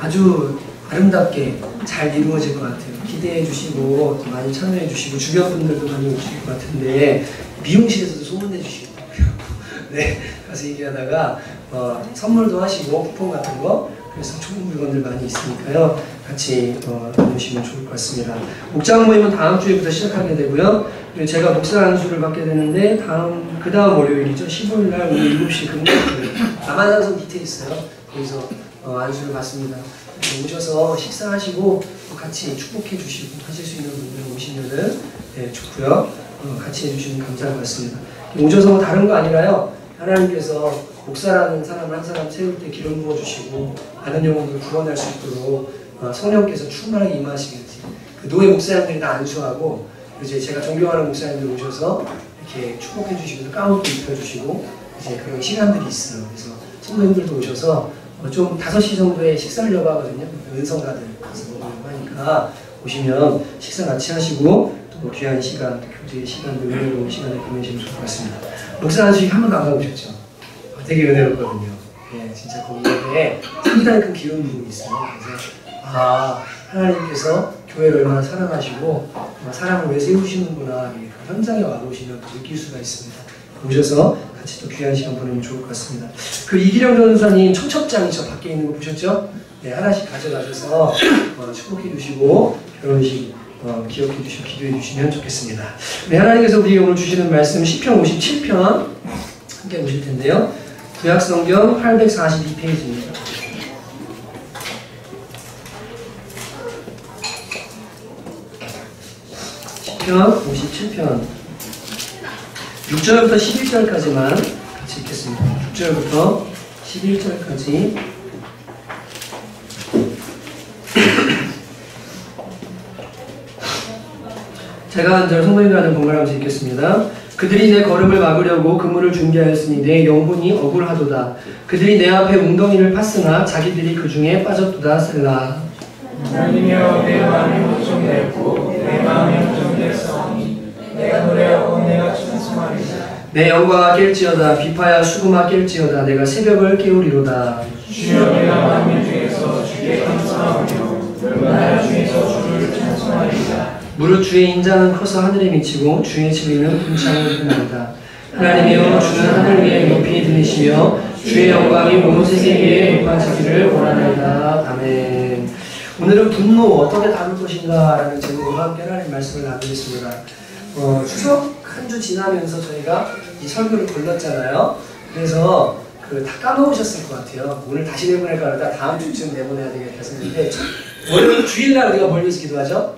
아주 아름답게 잘 이루어질 것 같아요. 기대해 주시고 또 많이 참여해 주시고 주변 분들도 많이 오실 것 같은데 미용실에서도 소문내 주시겠다고요. 네, 가서 얘기하다가 선물도 하시고 쿠폰 같은 거, 그래서 좋은 물건들 많이 있으니까요. 같이 나누시면 좋을 것 같습니다. 목장 모임은 다음 주에부터 시작하게 되고요. 그리고 제가 목사 안수를 받게 되는데 그 다음 월요일이죠. 15일 날 오늘 7시 금요일 남한산성 밑에 있어요. 거기서 안수를 받습니다. 오셔서 식사하시고 같이 축복해 주시고 하실 수 있는 분들 오시면은 네, 좋고요. 같이 해주시면 감사할 것 같습니다. 오셔서 뭐 다른 거 아니라요. 하나님께서 목사라는 사람을 한 사람 세울 때 기름 부어 주시고 많은 영혼들을 구원할 수 있도록 성령께서 충만하게 임하시겠지. 그 노예 목사님들이 다 안수하고 이제 제가 존경하는 목사님들 오셔서 이렇게 축복해 주시고 가운도 입혀주시고 이제 그런 시간들이 있어요. 그래서 성도님들도 오셔서 좀 5시 정도에 식사를 하려고 하거든요. 은성가들 가서 먹으려고 하니까 오시면 식사 같이 하시고 또 귀한 시간, 또 교제의 시간도 은혜로운 시간을 보내시면 좋을 것 같습니다. 목사 안수식 한 번도 안 가보셨죠? 되게 은혜롭거든요. 네, 진짜 거기에 상당히 큰 기운 부분이 있어요. 그래서 하나님께서 교회를 얼마나 사랑하시고 사랑을 왜 세우시는구나 그 현장에 와보시면 느낄 수가 있습니다. 오셔서 같이 또 귀한 시간 보내면 좋을 것 같습니다. 그 이기령 전사님 청첩장이 저 밖에 있는 거 보셨죠? 네, 하나씩 가져가셔서 축복해 주시고 결혼식 기억해 주시고 기도해 주시면 좋겠습니다. 네, 하나님께서 우리에게 오늘 주시는 말씀 시편 57편 함께 보실 텐데요. 구약성경 842페이지입니다. 시편 57편 6절부터 11절까지만 같이 읽겠습니다. 6절부터 11절까지 제가 한 절 성도님들한테 번갈아가면서 읽겠습니다. 그들이 내 걸음을 막으려고 그물을 준비하였으니 내 영혼이 억울하도다. 그들이 내 앞에 웅덩이를 팠으나 자기들이 그 중에 빠졌도다. 셀라. 하나님이여 내 마음이 걱정되었고 내 마음이 걱정되었사오니 내가 노래하고 내가 찬송하리라. 내 영광아 깰지어다. 비파야 수금아 깰지어다. 내가 새벽을 깨우리로다. 주여 내가 만민 중에서 주께 감사하며 나라 중에서 주를 찬송하리라. 무릇 주의 인자는 커서 하늘에 미치고 주의 진리는 궁창을 듭니다. 하나님이여 주는 하늘 위에 높이 들리시며 주의 영광이 온 세계에 높아지기를 원하나이다. 아멘. 오늘은 분노 어떻게 다룰 것인가 라는 제목으로 함께 하나님 말씀을 나누겠습니다. 추석 한 주 지나면서 저희가 이 설교를 걸렸잖아요. 그래서 다 까먹으셨을 것 같아요. 오늘 다시 내보낼까 그러다 다음 주쯤 내보내야 되겠다 했는데 월요일 주일날 우리가 벌려서 기도하죠?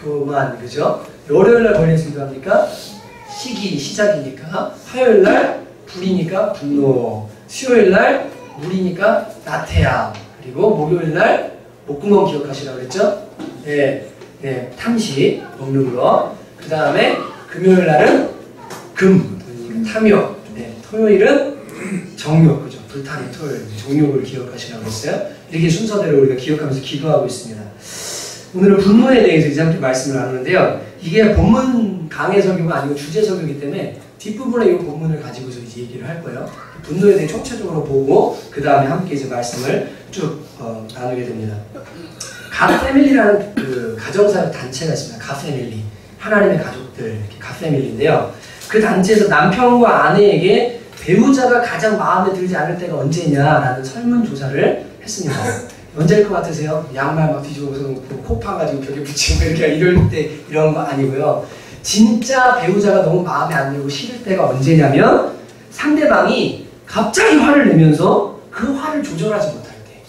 교만, 그죠? 월요일날 벌려서 기도합니까? 시작이니까. 화요일날 불이니까 분노. 수요일날 물이니까 나태함. 그리고 목요일날 목구멍 기억하시라고 그랬죠? 네, 탐식, 먹는 거. 그 다음에 금요일날은 탐욕. 네, 토요일은 정욕, 그죠? 불타는 토요일, 정욕을 기억하시라고 했어요. 이렇게 순서대로 우리가 기억하면서 기도하고 있습니다. 오늘은 분노에 대해서 이제 함께 말씀을 나누는데요. 이게 본문 강해 설교가 아니고 주제 설교이기 때문에 뒷부분에 이 본문을 가지고서 이제 얘기를 할 거예요. 분노에 대해 총체적으로 보고 그 다음에 함께 이제 말씀을 쭉 나누게 됩니다. 갓패밀리라는 그 가정사역 단체가 있습니다. 갓패밀리, 하나님의 가족들, 이렇게 갓패밀리인데요. 그 단체에서 남편과 아내에게 배우자가 가장 마음에 들지 않을 때가 언제냐라는 설문조사를 했습니다. 언제일 것 같으세요? 양말 막 뒤집어서 코 파가지고 벽에 붙이고 이렇게 이럴 때 이런 거 아니고요. 진짜 배우자가 너무 마음에 안 들고 싫을 때가 언제냐면 상대방이 갑자기 화를 내면서 그 화를 조절하지 못할 때.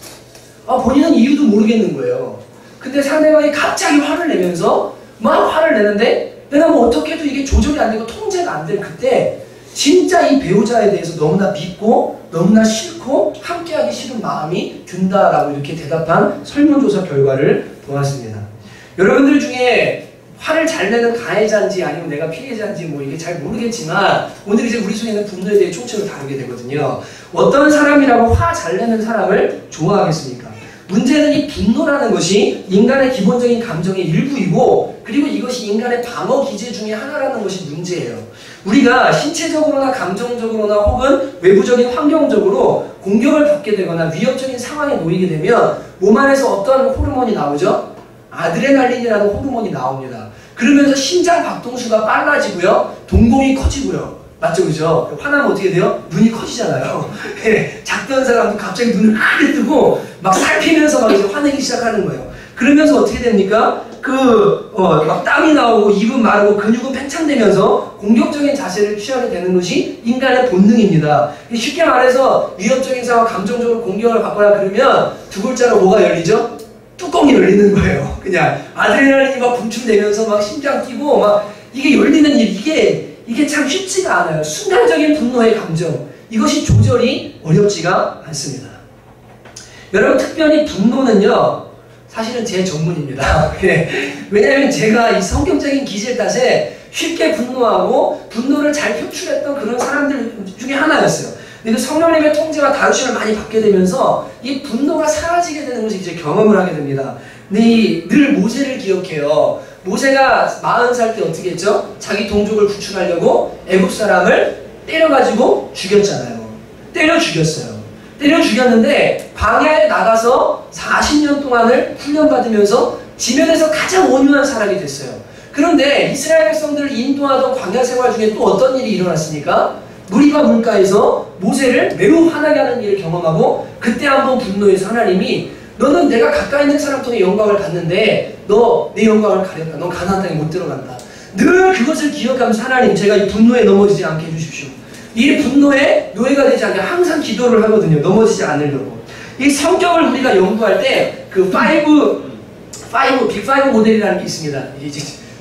본인은 이유도 모르겠는 거예요. 근데 상대방이 갑자기 화를 내면서 막 화를 내는데 내가 뭐 어떻게 해도 이게 조절이 안 되고 통제가 안 될 그때 진짜 이 배우자에 대해서 너무나 믿고 너무나 싫고 함께하기 싫은 마음이 든다라고 이렇게 대답한 설문조사 결과를 보았습니다. 여러분들 중에 화를 잘 내는 가해자인지 아니면 내가 피해자인지 뭐 이게 잘 모르겠지만 오늘 이제 우리 속에 있는 분노에 대해 총체로 다루게 되거든요. 어떤 사람이라고 화 잘 내는 사람을 좋아하겠습니까? 문제는 이 분노라는 것이 인간의 기본적인 감정의 일부이고 그리고 이것이 인간의 방어 기제 중에 하나라는 것이 문제예요. 우리가 신체적으로나 감정적으로나 혹은 외부적인 환경적으로 공격을 받게 되거나 위협적인 상황에 놓이게 되면 몸 안에서 어떤 호르몬이 나오죠? 아드레날린이라는 호르몬이 나옵니다. 그러면서 심장 박동수가 빨라지고요. 동공이 커지고요. 맞죠? 그죠? 화나면 어떻게 돼요? 눈이 커지잖아요. 작던 사람도 갑자기 눈을 크게 뜨고 막 살피면서 막 이제 화내기 시작하는 거예요. 그러면서 어떻게 됩니까? 막 땀이 나오고 입은 마르고 근육은 팽창되면서 공격적인 자세를 취하게 되는 것이 인간의 본능입니다. 쉽게 말해서 위협적인 상황, 감정적으로 공격을 받거나 그러면 두 글자로 뭐가 열리죠? 뚜껑이 열리는 거예요. 그냥 아드레날린이 막 분출되면서 막 심장 뛰고 막 이게 열리는 일, 이게 참 쉽지가 않아요. 순간적인 분노의 감정, 이것이 조절이 어렵지가 않습니다. 여러분, 특별히 분노는요, 사실은 제 전문입니다. 왜냐하면 제가 이 성경적인 기질 탓에 쉽게 분노하고 분노를 잘 표출했던 그런 사람들 중에 하나였어요. 근데 성령님의 통제와 다루심을 많이 받게 되면서 이 분노가 사라지게 되는 것을 이제 경험을 하게 됩니다. 근데 늘 모세를 기억해요. 모세가 40살 때 어떻게 했죠? 자기 동족을 구출하려고 애국 사람을 때려가지고 죽였잖아요. 때려 죽였어요. 때려 죽였는데 광야에 나가서 40년 동안을 훈련받으면서 지면에서 가장 온유한 사람이 됐어요. 그런데 이스라엘 백성들을 인도하던 광야 생활 중에 또 어떤 일이 일어났습니까? 무리바 물가에서 모세를 매우 화나게 하는 일을 경험하고 그때 한번 분노해서 하나님이 너는 내가 가까이 있는 사람 통해 영광을 받는데 너 내 영광을 가렸다. 너 가나안 땅에 못 들어간다. 늘 그것을 기억하면서 하나님 제가 이 분노에 넘어지지 않게 해주십시오. 이 분노에 노예가 되지 않게 항상 기도를 하거든요. 넘어지지 않으려고. 이 성격을 우리가 연구할 때 그 빅5 모델이라는 게 있습니다.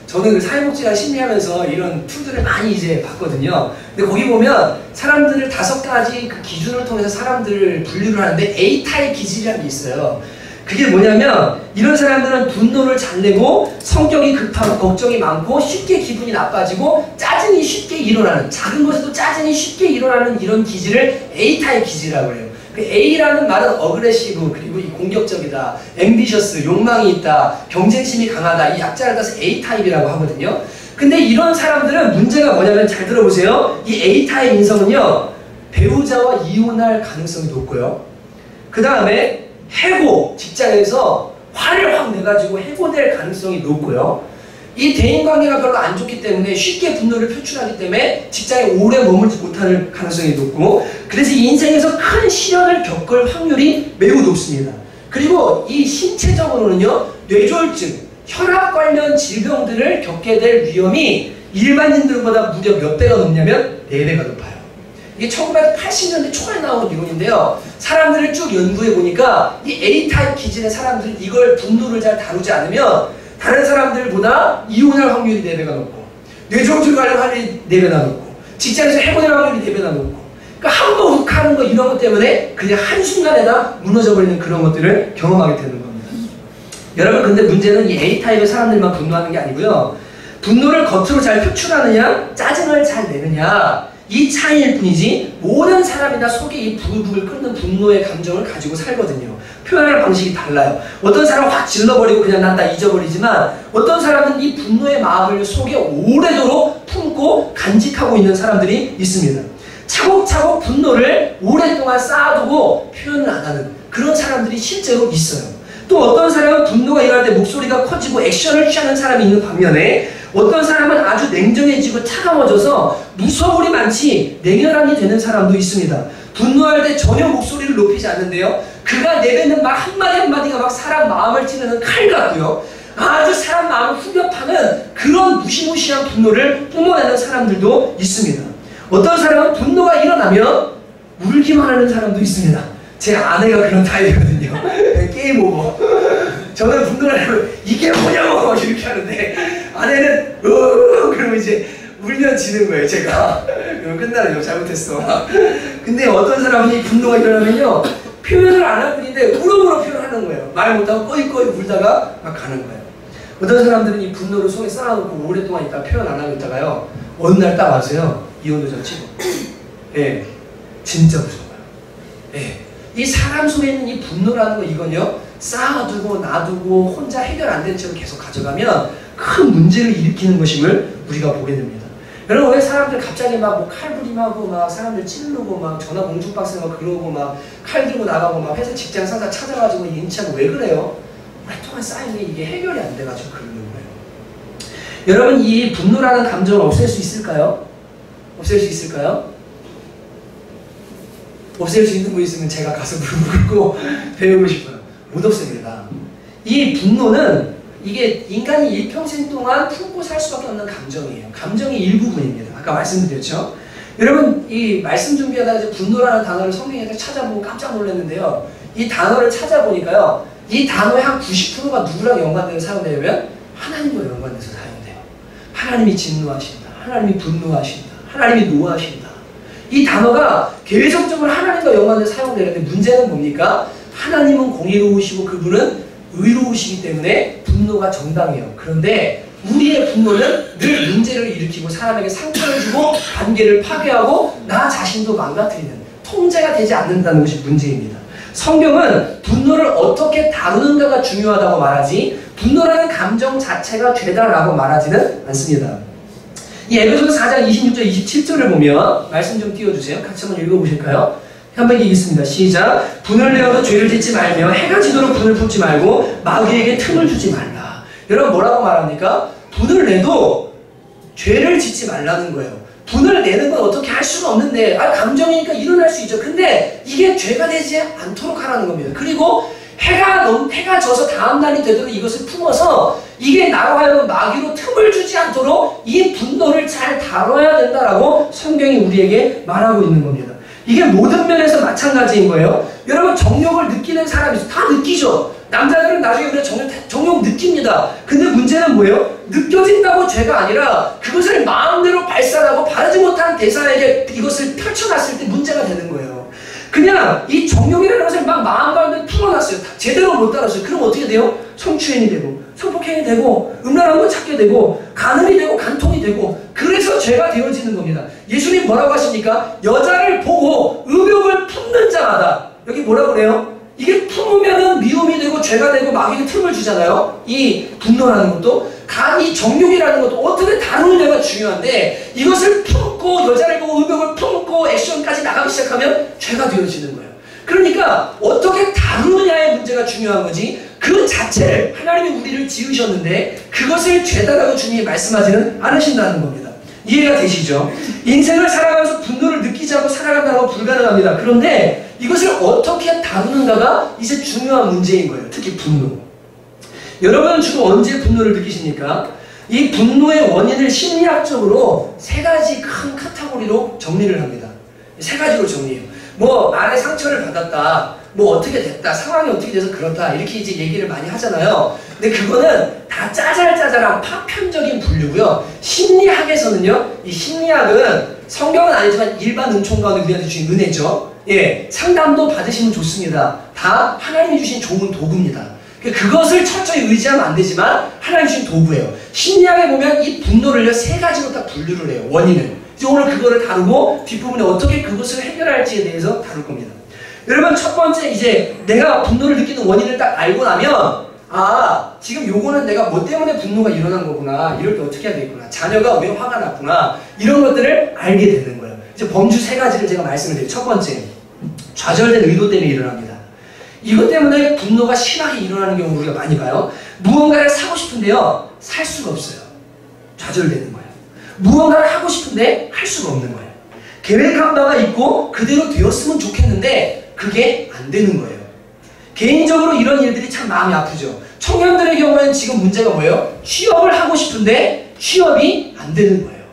저는 그 사회복지랑 심리하면서 이런 툴들을 많이 이제 봤거든요. 근데 거기 보면 사람들을 5가지 그 기준을 통해서 사람들을 분류를 하는데 A타입 기질이라는 게 있어요. 그게 뭐냐면 이런 사람들은 분노를 잘 내고 성격이 급하고 걱정이 많고 쉽게 기분이 나빠지고 짜증이 쉽게 일어나는, 작은 것에도 짜증이 쉽게 일어나는 이런 기질을 A타입 기질이라고 해요. 그 A라는 말은 어그레시브, 그리고 이 공격적이다, 앰비셔스, 욕망이 있다, 경쟁심이 강하다, 이 약자를 따서 A타입이라고 하거든요. 근데 이런 사람들은 문제가 뭐냐면 잘 들어보세요. 이 A타입 인성은요, 배우자와 이혼할 가능성이 높고요. 그 다음에 해고, 직장에서 화를 확 내가지고 해고될 가능성이 높고요. 이 대인관계가 별로 안 좋기 때문에 쉽게 분노를 표출하기 때문에 직장에 오래 머물지 못할 가능성이 높고, 그래서 이 인생에서 큰 시련을 겪을 확률이 매우 높습니다. 그리고 이 신체적으로는요, 뇌졸중, 혈압 관련 질병들을 겪게 될 위험이 일반인들보다 무려 몇 배가 높냐면 4배가 높아요. 이게 1980년대 초반에 나온 이론인데요. 사람들을 쭉 연구해 보니까 이 A타입 기질의 사람들은 이걸 분노를 잘 다루지 않으면 다른 사람들보다 이혼할 확률이 4배가 높고, 뇌졸중 관련 확률이 4배나 높고, 직장에서 해고될 확률이 4배나 높고, 그러니까 한 번 욱하는 거 이런 것 때문에 그냥 한순간에다 무너져버리는 그런 것들을 경험하게 되는 겁니다. 여러분, 근데 문제는 이 A타입의 사람들만 분노하는 게 아니고요. 분노를 겉으로 잘 표출하느냐, 짜증을 잘 내느냐, 이 차이일 뿐이지 모든 사람이 다 속에 이 부글부글 끓는 분노의 감정을 가지고 살거든요. 표현하는 방식이 달라요. 어떤 사람은 확 질러버리고 그냥 난 다 잊어버리지만 어떤 사람은 이 분노의 마음을 속에 오래도록 품고 간직하고 있는 사람들이 있습니다. 차곡차곡 분노를 오랫동안 쌓아두고 표현을 안 하는 그런 사람들이 실제로 있어요. 또 어떤 사람은 분노가 일어날 때 목소리가 커지고 액션을 취하는 사람이 있는 반면에 어떤 사람은 아주 냉정해지고 차가워져서 무서울이 많지 냉혈한이 되는 사람도 있습니다. 분노할 때 전혀 목소리를 높이지 않는데요. 그가 내뱉는 말 한마디 한마디가 막 사람 마음을 찌르는 칼 같고요. 아주 사람 마음을 후벼파는 그런 무시무시한 분노를 뿜어내는 사람들도 있습니다. 어떤 사람은 분노가 일어나면 울기만 하는 사람도 있습니다. 제 아내가 그런 타입이거든요. 게임 오버. 저는 분노를 하면 이게 뭐냐고 이렇게 하는데 아내는 그러면 이제 울면 지는 거예요. 제가 그러면 끝나요. 잘못했어. 근데 어떤 사람은 이 분노가 일어나면요, 표현을 안 할 뿐인데 울음으로 표현하는 거예요. 말 못하고 꺼이꺼이 울다가 막 가는 거예요. 어떤 사람들은 이 분노를 속에 쌓아놓고 오랫동안 있다가 표현 안 하고 있다가요, 어느 날 딱 와서요, 이혼도장 치고. 예, 진짜 무서워요. 예. 이 사람 속에 있는 이 분노라는 거, 이건요, 쌓아두고 놔두고 혼자 해결 안 된 채로 계속 가져가면 큰 문제를 일으키는 것임을 우리가 보게 됩니다. 여러분 왜 사람들 갑자기 막 뭐 칼부림하고 막 사람들 찌르고 막 전화 공중박스 막 그러고 막 칼 들고 나가고 막 회사 직장 상사 찾아가지고 인치하고 왜 그래요? 오랫동안 쌓인 게 이게 해결이 안 돼가지고 그러는 거예요. 여러분 이 분노라는 감정을 없앨 수 있을까요? 없앨 수 있을까요? 없앨 수 있는 분 있으면 제가 가서 무릎 꿇고 배우고 싶어요. 못 없앱니다. 이 분노는 이게 인간이 일평생 동안 품고 살 수밖에 없는 감정이에요. 감정의 일부분입니다. 아까 말씀드렸죠? 여러분 이 말씀 준비하다가 이제 분노라는 단어를 성경에서 찾아보고 깜짝 놀랐는데요. 이 단어를 찾아보니까요. 이 단어의 한 90%가 누구랑 연관돼서 사용되냐면 하나님과 연관돼서 사용돼요. 하나님이 진노하신다. 하나님이 분노하신다. 하나님이 노하신다. 이 단어가 계속적으로 하나님과 연관돼서 사용되는데 문제는 뭡니까? 하나님은 공의로우시고 그분은 의로우시기 때문에 분노가 정당해요. 그런데 우리의 분노는 늘 문제를 일으키고 사람에게 상처를 주고 관계를 파괴하고 나 자신도 망가뜨리는 통제가 되지 않는다는 것이 문제입니다. 성경은 분노를 어떻게 다루는가가 중요하다고 말하지 분노라는 감정 자체가 죄다라고 말하지는 않습니다. 이 에베소서 4장 26절 27절을 보면 말씀 좀 띄워주세요. 같이 한번 읽어보실까요? 한번 읽겠습니다. 시작. 분을 내어도 죄를 짓지 말며 해가 지도록 분을 품지 말고 마귀에게 틈을 주지 말라. 여러분 뭐라고 말합니까? 분을 내도 죄를 짓지 말라는 거예요. 분을 내는 건 어떻게 할 수가 없는데 감정이니까 일어날 수 있죠. 근데 이게 죄가 되지 않도록 하라는 겁니다. 그리고 해가 져서 다음 날이 되도록 이것을 품어서 이게 나로 하여금 마귀로 틈을 주지 않도록 이 분노를 잘 다뤄야 된다라고 성경이 우리에게 말하고 있는 겁니다. 이게 모든 면에서 마찬가지인 거예요. 여러분 정욕을 느끼는 사람이 있어요. 다 느끼죠. 남자들은 나중에 우리가 정욕 느낍니다. 근데 문제는 뭐예요? 느껴진다고 죄가 아니라 그것을 마음대로 발산하고 바르지 못한 대상에게 이것을 펼쳐놨을 때 문제가 되는 거예요. 그냥 이 정욕이라는 것을 막 마음가짐에 풀어놨어요. 제대로 못 따랐어요. 그럼 어떻게 돼요? 성추행이 되고 성폭행이 되고 음란한 거 찾게 되고 간음이 되고 간통이 되고 그래서 죄가 되어지는 겁니다. 예수님 뭐라고 하십니까? 여자를 보고 의욕을 품는 자마다 여기 뭐라고 그래요? 이게 품으면은 미움이 되고 죄가 되고 마귀가 틈을 주잖아요. 이 분노라는 것도 이 정욕이라는 것도 어떻게 다루느냐가 중요한데 이것을 품고 여자를 보고 의욕을 품고 액션까지 나가기 시작하면 죄가 되어지는 거예요. 그러니까 어떻게 다루느냐의 문제가 중요한 거지 그 자체를 하나님이 우리를 지으셨는데 그것을 죄다라고 주님이 말씀하지는 않으신다는 겁니다. 이해가 되시죠? 인생을 살아가면서 분노를 느끼지 않고 살아간다는 건 불가능합니다. 그런데 이것을 어떻게 다루는가가 이제 중요한 문제인 거예요. 특히 분노. 여러분은 주로 언제 분노를 느끼십니까? 이 분노의 원인을 심리학적으로 세 가지 큰 카테고리로 정리를 합니다. 세 가지로 정리해요. 뭐 말에 상처를 받았다. 뭐 어떻게 됐다. 상황이 어떻게 돼서 그렇다. 이렇게 이제 얘기를 많이 하잖아요. 근데 그거는 다 짜잘짜잘한 파편적인 분류고요. 심리학에서는요. 이 심리학은 성경은 아니지만 일반 은총가운데 우리한테 주신 은혜죠. 예, 상담도 받으시면 좋습니다. 다 하나님이 주신 좋은 도구입니다. 그것을 철저히 의지하면 안 되지만 하나님이 주신 도구예요. 심리학에 보면 이 분노를 세 가지로 딱 분류를 해요. 원인을. 이제 오늘 그거를 다루고 뒷부분에 어떻게 그것을 해결할지에 대해서 다룰 겁니다. 여러분 첫 번째 이제 내가 분노를 느끼는 원인을 딱 알고 나면 지금 요거는 내가 뭐 때문에 분노가 일어난 거구나. 이럴 때 어떻게 해야 되겠구나. 자녀가 왜 화가 났구나. 이런 것들을 알게 되는 거예요. 이제 범주 세 가지를 제가 말씀을 드려요. 첫 번째, 좌절된 의도 때문에 일어납니다. 이것 때문에 분노가 심하게 일어나는 경우 우리가 많이 봐요. 무언가를 사고 싶은데요. 살 수가 없어요. 좌절되는 거예요. 무언가를 하고 싶은데 할 수가 없는 거예요. 계획한 바가 있고 그대로 되었으면 좋겠는데 그게 안 되는 거예요. 개인적으로 이런 일들이 참 마음이 아프죠. 청년들의 경우에는 지금 문제가 뭐예요? 취업을 하고 싶은데 취업이 안 되는 거예요.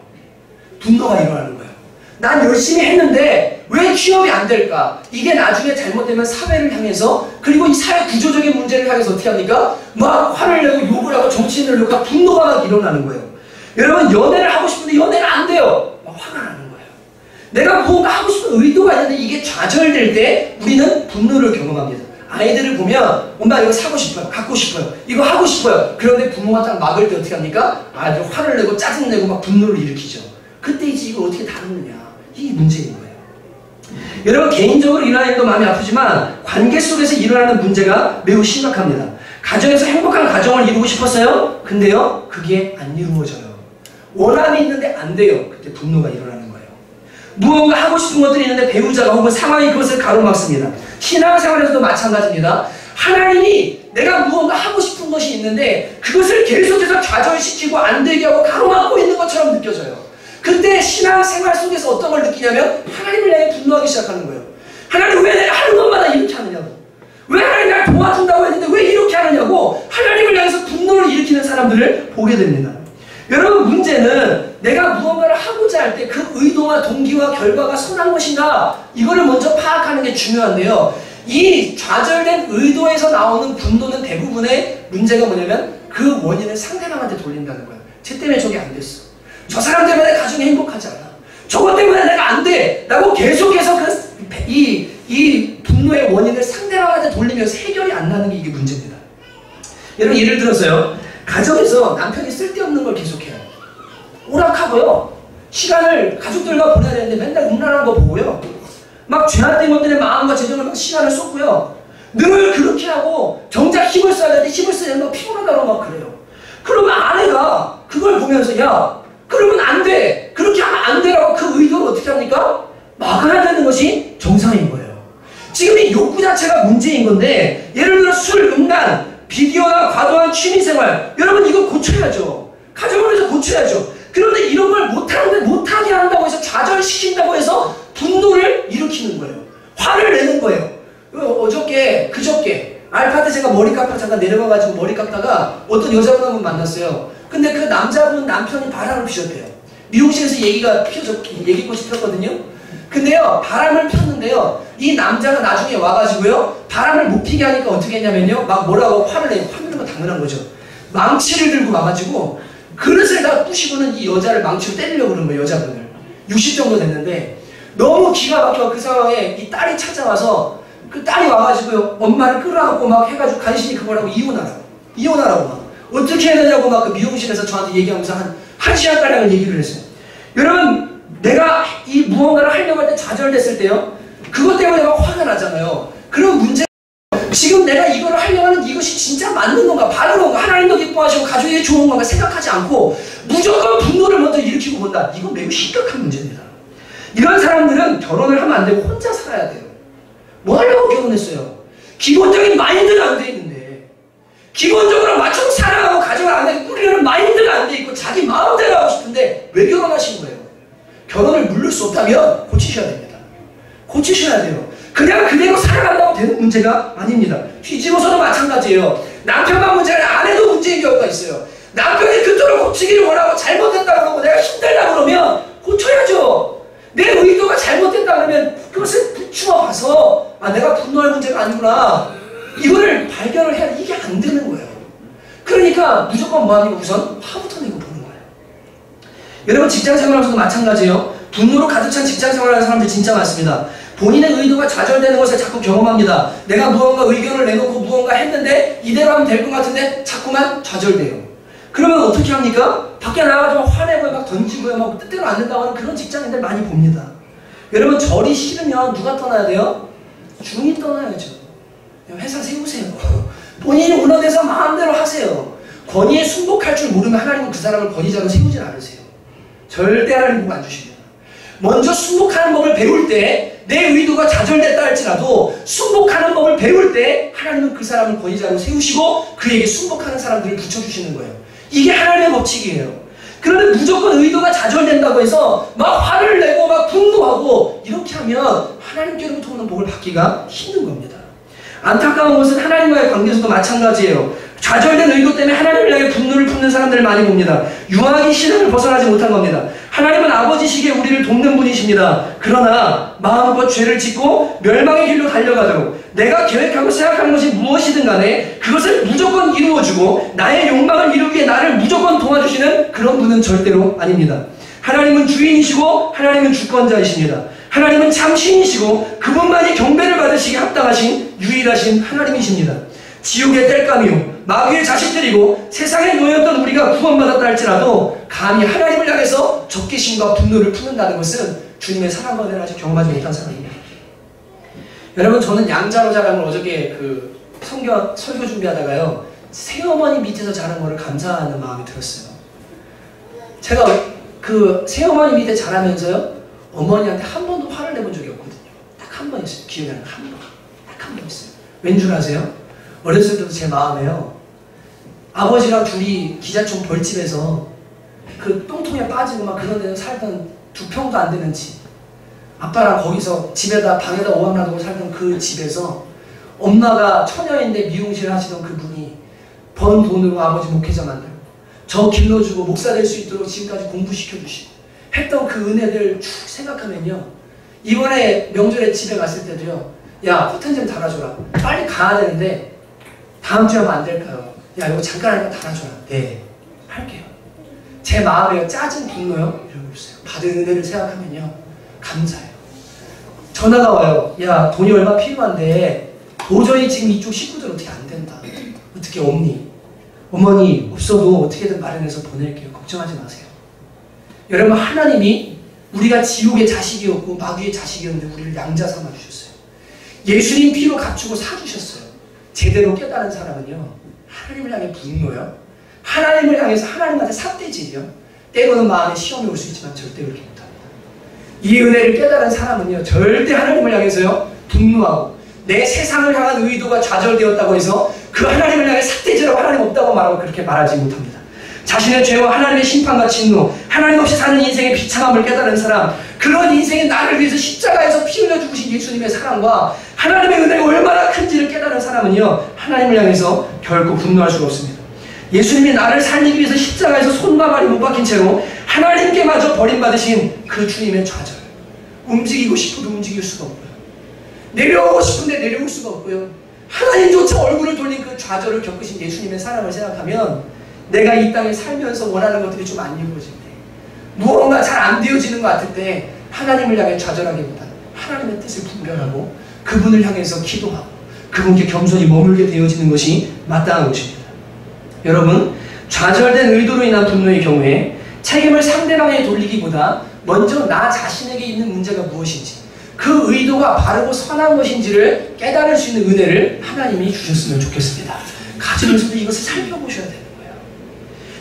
분노가 일어나는 거예요. 난 열심히 했는데 왜 취업이 안 될까? 이게 나중에 잘못되면 사회를 향해서 그리고 이 사회 구조적인 문제를 향해서 어떻게 합니까? 막 화를 내고 욕을 하고 정치인을 욕하고 분노가 막 일어나는 거예요. 여러분 연애를 하고 싶은데 연애가 안 돼요. 막 화가 나는 거예요. 내가 무언가 하고 싶은 의도가 있는데 이게 좌절될 때 우리는 분노를 경험합니다. 아이들을 보면 엄마 이거 사고 싶어요. 갖고 싶어요. 이거 하고 싶어요. 그런데 부모가 딱 막을 때 어떻게 합니까? 아이들 화를 내고 짜증내고 막 분노를 일으키죠. 그때 이제 이걸 어떻게 다루느냐. 이게 문제인 거예요. 여러분 개인적으로 일어나는 일도 마음이 아프지만 관계 속에서 일어나는 문제가 매우 심각합니다. 가정에서 행복한 가정을 이루고 싶었어요. 근데요 그게 안 이루어져요. 원함이 있는데 안 돼요. 그때 분노가 일어나는 거예요. 무언가 하고 싶은 것들이 있는데 배우자가 혹은 상황이 그것을 가로막습니다. 신앙생활에서도 마찬가지입니다. 하나님이 내가 무언가 하고 싶은 것이 있는데 그것을 계속해서 좌절시키고 안 되게 하고 가로막고 있는 것처럼 느껴져요. 그때 신앙생활 속에서 어떤 걸 느끼냐면 하나님을 향해 분노하기 시작하는 거예요. 하나님 왜 내가 하는 것마다 이렇게 하느냐고. 왜 하나님 나를 도와준다고 했는데 왜 이렇게 하느냐고 하나님을 향해서 분노를 일으키는 사람들을 보게 됩니다. 여러분 문제는 내가 무언가를 하고자 할 때 그 의도와 동기와 결과가 선한 것인가 이거를 먼저 파악하는 게 중요한데요. 이 좌절된 의도에서 나오는 분노는 대부분의 문제가 뭐냐면 그 원인을 상대방한테 돌린다는 거야. 쟤 때문에 저게 안 됐어. 저 사람 때문에 가정이 행복하지 않아. 저것 때문에 내가 안 돼. 라고 계속해서 이 분노의 원인을 상대방한테 돌리면서 해결이 안 나는 게 이게 문제입니다. 여러분 예를 들어서요. 가정에서 남편이 쓸데없는 걸 계속해요. 오락하고요. 시간을 가족들과 보내야 되는데 맨날 음란한 거 보고요. 막 죄악된 것들에 마음과 재정을 막 시간을 쏟고요. 늘 그렇게 하고 정작 힘을 써야 되는데 힘을 쓰는 거 피곤하다고 막 그래요. 그러면 아내가 그걸 보면서 야 그러면 안 돼. 그렇게 하면 안 돼라고 그 의도를 어떻게 합니까? 막아야 되는 것이 정상인 거예요. 지금 이 욕구 자체가 문제인 건데 예를 들어 술, 음란, 비디오나 과도한 취미생활 여러분 이거 고쳐야죠. 가정을 위해서 고쳐야죠. 그런데 이런 걸 못하는데 못하게 한다고 해서 좌절시킨다고 해서 분노를 일으키는 거예요. 화를 내는 거예요. 그저께 알파트 제가 머리 깎아 잠깐 내려가가지고 머리 깎다가 어떤 여자분 한 분 만났어요. 근데 그 남자분 남편이 바람을 피셨대요. 미용실에서 얘기꽃이 폈거든요. 근데요 바람을 폈는데요 이 남자가 나중에 와가지고요 바람을 못 피게 하니까 어떻게 했냐면요 막 뭐라고 화를 내요. 화내는 건 당연한 거죠. 망치를 들고 와가지고 그릇을 다 부시고는 이 여자를 망치로 때리려고 그러는 거예요. 여자분을 60 정도 됐는데 너무 기가 막혀. 그 상황에 이 딸이 찾아와서 그 딸이 와가지고요 엄마를 끌어안고 막 해가지고 간신히 그거라고 이혼하라고 막 어떻게 해야 되냐고 막 그 미용실에서 저한테 얘기하면서 한 시간가량을 얘기를 했어요. 여러분 내가 이 무언가를 하려고 할 때 좌절됐을 때요 그것 때문에 막 화가 나잖아요. 그런 문제 지금 내가 이거를 하려고 하는 이것이 진짜 맞는 건가 바른 건가 하나님도 기뻐하시고 가족에게 좋은 건가 생각하지 않고 무조건 분노를 먼저 일으키고 본다. 이건 매우 심각한 문제입니다. 이런 사람들은 결혼을 하면 안 되고 혼자 살아야 돼요. 뭐 하려고 결혼했어요? 기본적인 마인드가 안 돼 있는데 기본적으로 맞춰서 살아가고 가정을 안 되고 꾸리려는 마인드가 안 돼 있고 자기 마음대로 하고 싶은데 왜 결혼하신 거예요? 결혼을 물릴 수 없다면 고치셔야 됩니다. 고치셔야 돼요. 그냥 그대로 살아간다고 되는 문제가 아닙니다. 뒤집어서도 마찬가지예요. 남편만 문제가 아니라 아내도 문제인 경우가 있어요. 남편이 그토록 고치기를 원하고 잘못했다 그러고 내가 힘들다 그러면 고쳐야죠. 내 의도가 잘못됐다 그러면 그것을 부추어 봐서 아 내가 분노할 문제가 아니구나 이거를 발견을 해야 이게 안 되는 거예요. 그러니까 무조건 뭐하니까 우선 화부터 내고 보는 거예요. 여러분 직장생활하면서도 마찬가지예요. 분노로 가득 찬 직장생활하는 사람들 진짜 많습니다. 본인의 의도가 좌절되는 것을 자꾸 경험합니다. 내가 무언가 의견을 내놓고 무언가 했는데 이대로 하면 될 것 같은데 자꾸만 좌절돼요. 그러면 어떻게 합니까? 밖에 나가서 화내고 막 던지고요. 막 뜻대로 안 된다고 하는 그런 직장인들 많이 봅니다. 여러분 절이 싫으면 누가 떠나야 돼요? 중이 떠나야죠. 회사 세우세요. 본인이 운원해서 마음대로 하세요. 권위에 순복할 줄 모르면 하나님은 그 사람을 권위자로 세우지 않으세요. 절대 하나님 복 안 주십니다. 먼저 순복하는 법을 배울 때 내 의도가 좌절됐다 할지라도 순복하는 법을 배울 때 하나님은 그 사람을 권위자로 세우시고 그에게 순복하는 사람들을 붙여주시는 거예요. 이게 하나님의 법칙이에요. 그런데 무조건 의도가 좌절된다고 해서 막 화를 내고 막 분노하고 이렇게 하면 하나님께로부터 오는 복을 받기가 힘든 겁니다. 안타까운 것은 하나님과의 관계에서도 마찬가지예요. 좌절된 의도 때문에 하나님을 향해 분노를 품는 사람들을 많이 봅니다. 유하기 신앙을 벗어나지 못한 겁니다. 하나님은 아버지시기에 우리를 돕는 분이십니다. 그러나 마음껏 죄를 짓고 멸망의 길로 달려가도록 내가 계획하고 생각하는 것이 무엇이든 간에 그것을 무조건 이루어주고 나의 욕망을 이루기 위해 나를 무조건 도와주시는 그런 분은 절대로 아닙니다. 하나님은 주인이시고 하나님은 주권자이십니다. 하나님은 참 신이시고 그분만이 경배를 받으시기에 합당하신 유일하신 하나님이십니다. 지옥의 땔감이요 마귀의 자식들이고 세상에 놓였던 우리가 구원받았다 할지라도 감히 하나님을 향해서 적개심과 분노를 품는다는 것은 주님의 사랑과 은혜를 아직 경험하지 못한 사람입니다. 여러분 저는 양자로 자란 걸 어저께 그 설교 준비하다가요 새어머니 밑에서 자란 거를 감사하는 마음이 들었어요. 제가 그 새어머니 밑에 자라면서요, 어머니한테 한 번도 화를 내본 적이 없거든요. 딱 한 번 있어요. 기억이 나는 한 번. 딱 한 번 있어요. 왠 줄 아세요? 어렸을 때도 제 마음에요, 아버지랑 둘이 기자촌 벌집에서 그 똥통에 빠지고 막 그런 데서 살던 2평도 안 되는 집, 아빠랑 거기서 집에다 방에다 오함놔두고 살던 그 집에서 엄마가 처녀인데 미용실 하시던 그분이 번 돈으로 아버지 목회자 만들고 저 길러주고 목사 될 수 있도록 지금까지 공부시켜주시고 했던 그 은혜들 쭉 생각하면요, 이번에 명절에 집에 갔을 때도요, 야 커튼 좀 달아줘라, 빨리 가야 되는데 다음 주에 하면 안 될까요? 야 이거 잠깐 하니까 달아줘라. 네 할게요. 제 마음에 짜증 분노요 이러고 있어요. 받은 은혜를 생각하면요 감사해요. 전화가 와요. 야 돈이 얼마 필요한데 도저히 지금 이쪽 식구들 어떻게 안 된다, 어떻게 없니? 어머니 없어도 어떻게든 마련해서 보낼게요. 걱정하지 마세요. 여러분, 하나님이 우리가 지옥의 자식이었고 마귀의 자식이었는데 우리를 양자 삼아주셨어요. 예수님 피로 갖추고 사주셨어요. 제대로 깨달은 사람은요, 하나님을 향해 분노요, 하나님을 향해서 하나님한테 삿대질이요, 때로는 마음에 시험이 올 수 있지만 절대 그렇게 못합니다. 이 은혜를 깨달은 사람은요, 절대 하나님을 향해서요 분노하고 내 세상을 향한 의도가 좌절되었다고 해서 그 하나님을 향해 삿대질하고 하나님 없다고 말하고 그렇게 말하지 못합니다. 자신의 죄와 하나님의 심판과 진노, 하나님 없이 사는 인생의 비참함을 깨달은 사람, 그런 인생의 나를 위해서 십자가에서 피 흘려 죽으신 예수님의 사랑과 하나님의 은혜가 얼마나 큰지를 깨달은 사람은요, 하나님을 향해서 결코 분노할 수가 없습니다. 예수님이 나를 살리기 위해서 십자가에서 손과 발이 못 박힌 채로 하나님께마저 버림받으신 그 주님의 좌절, 움직이고 싶어도 움직일 수가 없고요, 내려오고 싶은데 내려올 수가 없고요, 하나님조차 얼굴을 돌린 그 좌절을 겪으신 예수님의 사랑을 생각하면 내가 이 땅에 살면서 원하는 것들이 좀 안 이루어질 때, 무언가 잘 안 되어지는 것 같을 때 하나님을 향해 좌절하기보다는 하나님의 뜻을 분별하고 그분을 향해서 기도하고 그분께 겸손히 머물게 되어지는 것이 마땅한 것입니다. 여러분, 좌절된 의도로 인한 분노의 경우에 책임을 상대방에게 돌리기보다 먼저 나 자신에게 있는 문제가 무엇인지, 그 의도가 바르고 선한 것인지를 깨달을 수 있는 은혜를 하나님이 주셨으면 좋겠습니다. 가지면서도 이것을 살펴보셔야 되는 거예요.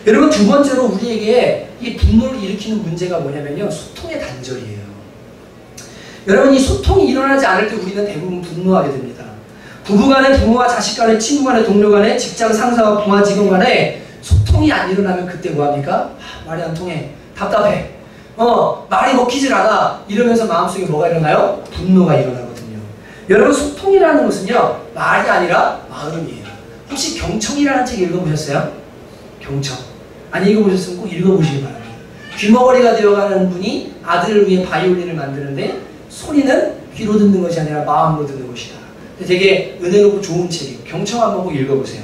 여러분, 두 번째로 우리에게 이 분노를 일으키는 문제가 뭐냐면요, 소통의 단절이에요. 여러분, 이 소통이 일어나지 않을 때 우리는 대부분 분노하게 됩니다. 부부간에, 부모와 자식 간에, 친구 간에, 동료 간에, 직장 상사와 부하 직원 간에 소통이 안 일어나면 그때 뭐합니까? 말이 안 통해, 답답해, 말이 먹히질 않아, 이러면서 마음속에 뭐가 일어나요? 분노가 일어나거든요. 여러분, 소통이라는 것은요, 말이 아니라 마음이에요. 혹시 경청이라는 책 읽어보셨어요? 경청. 안 읽어보셨으면 꼭 읽어보시기 바랍니다. 귀머거리가 되어가는 분이 아들을 위해 바이올린을 만드는데 소리는 귀로 듣는 것이 아니라 마음으로 듣는 것이다. 되게 은혜롭고 좋은 책이에요. 경청 한번 꼭 읽어보세요.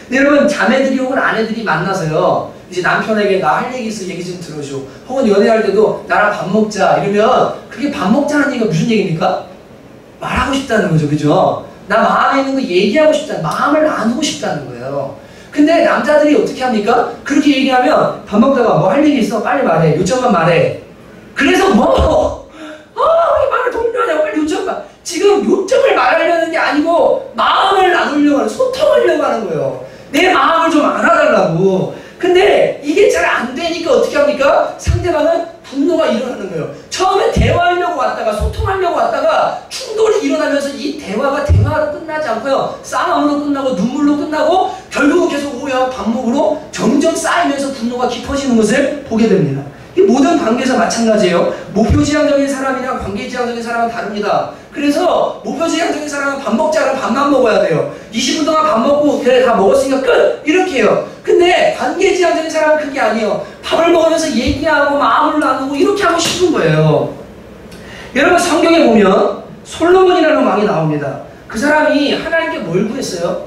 근데 여러분, 자매들이 혹은 아내들이 만나서요, 이제 남편에게 나 할 얘기 있어, 얘기 좀 들어줘, 혹은 연애할 때도 나랑 밥 먹자 이러면 그게 밥 먹자는 얘기가 무슨 얘기입니까? 말하고 싶다는 거죠, 그죠? 나 마음에 있는 거 얘기하고 싶다는, 마음을 나누고 싶다는 거예요. 근데 남자들이 어떻게 합니까? 그렇게 얘기하면 밥 먹다가 뭐 할 얘기 있어? 빨리 말해. 요점만 말해. 그래서 왜 말을 돌려하냐고, 빨리 요점만. 지금 요점을 말하려는 게 아니고 마음을 나누려고 하는, 소통하려고 하는 거예요. 내 마음을 좀 알아달라고. 근데 이게 잘 안 되니까 어떻게 합니까? 상대방은 분노가 일어나는 거예요. 처음에 대화하려고 왔다가, 소통하려고 왔다가 충돌이 일어나면서 이 대화가 대화로 끝나지 않고요, 싸움으로 끝나고 눈물로 끝나고 결국은 계속 오해와 반목으로 점점 쌓이면서 분노가 깊어지는 것을 보게 됩니다. 이 모든 관계에서 마찬가지예요. 목표지향적인 사람이랑 관계지향적인 사람은 다릅니다. 그래서 목표지향적인 사람은 밥 먹자 그러면 밥만 먹어야 돼요. 20분 동안 밥 먹고 그래 다 먹었으니까 끝! 이렇게 해요. 근데 관계지향적인 사람은 그게 아니에요. 밥을 먹으면서 얘기하고 마음을 나누고 이렇게 하고 싶은 거예요. 여러분, 성경에 보면 솔로몬이라는 왕이 나옵니다. 그 사람이 하나님께 뭘 구했어요?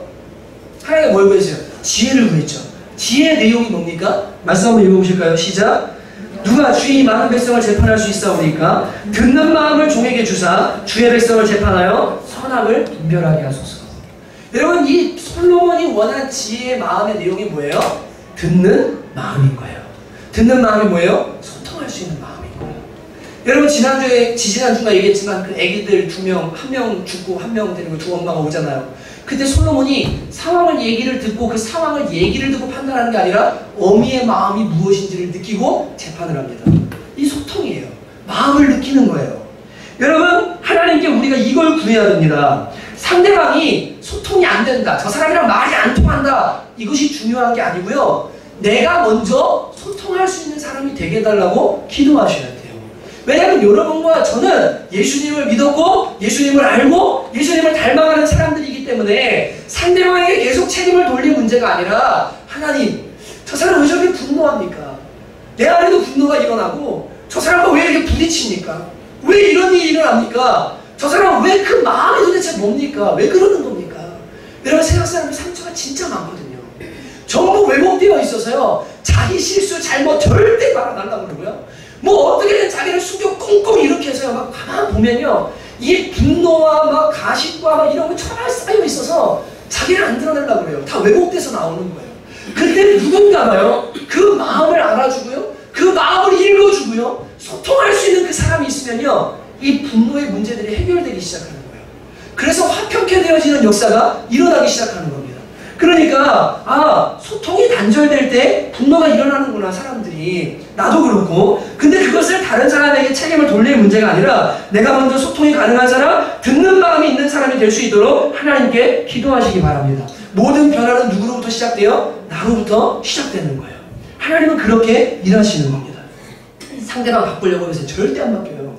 하나님께 뭘 구했어요? 지혜를 구했죠. 지혜의 내용이 뭡니까? 말씀 한번 읽어보실까요? 시작! 누가 주의 많은 백성을 재판할 수 있사오니까 듣는 마음을 종에게 주사 주의 백성을 재판하여 선악을 분별하게 하소서. 여러분, 이 솔로몬이 원한 지혜의 마음의 내용이 뭐예요? 듣는 마음인 거예요. 듣는 마음이 뭐예요? 소통할 수 있는 마음인 거예요. 여러분, 지난주인가 얘기했지만 그 애기들 2명, 1명 죽고 1명 데리고 두 엄마가 오잖아요. 그때 솔로몬이 상황을 얘기를 듣고 그 상황을 얘기를 듣고 판단하는 게 아니라 어미의 마음이 무엇인지를 느끼고 재판을 합니다. 이 소통이에요. 마음을 느끼는 거예요. 여러분, 하나님께 우리가 이걸 구해야 됩니다. 상대방이 소통이 안 된다, 저 사람이랑 말이 안 통한다, 이것이 중요한 게 아니고요. 내가 먼저 소통할 수 있는 사람이 되게 해달라고 기도하셔야 돼요. 왜냐하면 여러분과 저는 예수님을 믿었고 예수님을 알고 예수님을 닮아가는 사람들이기 때문에 상대방에게 계속 책임을 돌릴 문제가 아니라, 하나님, 저 사람 왜 저렇게 분노합니까? 내 안에도 분노가 일어나고 저 사람과 왜 이렇게 부딪힙니까? 왜 이런 일이 일어납니까? 저 사람은 왜 그 마음이 도대체 뭡니까? 왜 그러는 겁니까? 여러분, 세상 사람들 상처가 진짜 많거든요. 전부 왜곡되어 있어서요. 자기 실수, 잘못 절대 말 안 하려고 그러고요. 뭐 어떻게든 자기를 숙여 꽁꽁 이렇게 해서요. 막 가만 보면요. 이 분노와 막 가식과 막 이런 거 철알 쌓여 있어서 자기를 안 드러내려고 그래요. 다 왜곡돼서 나오는 거예요. 그때 누군가가요. 그 마음을 알아주고요. 그 마음을 읽어주고요. 소통할 수 있는 그 사람이 있으면요. 이 분노의 문제들이 해결되기 시작하는 거예요. 그래서 화평케 되어지는 역사가 일어나기 시작하는 겁니다. 그러니까 소통이 단절될 때 분노가 일어나는구나, 사람들이. 나도 그렇고. 근데 그것을 다른 사람에게 책임을 돌릴 문제가 아니라 내가 먼저 소통이 가능한 사람, 듣는 마음이 있는 사람이 될 수 있도록 하나님께 기도하시기 바랍니다. 모든 변화는 누구로부터 시작돼요? 나로부터 시작되는 거예요. 하나님은 그렇게 일하시는 겁니다. 상대방 바꾸려고 해서 절대 안 바뀌어요.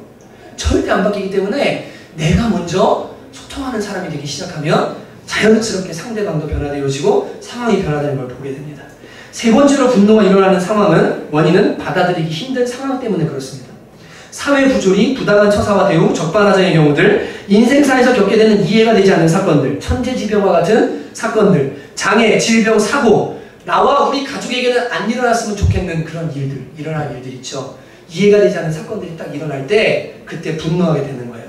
절대 안 바뀌기 때문에 내가 먼저 소통하는 사람이 되기 시작하면 자연스럽게 상대방도 변화되어지고 상황이 변화되는 걸 보게 됩니다. 세 번째로 분노가 일어나는 원인은 받아들이기 힘든 상황 때문에 그렇습니다. 사회 부조리, 부당한 처사와 대우, 적반하장의 경우들, 인생사에서 겪게 되는 이해가 되지 않는 사건들, 천재지변과 같은 사건들, 장애, 질병, 사고, 나와 우리 가족에게는 안 일어났으면 좋겠는 그런 일들, 일어날 일들 있죠. 이해가 되지 않는 사건들이 딱 일어날 때 그때 분노하게 되는 거예요.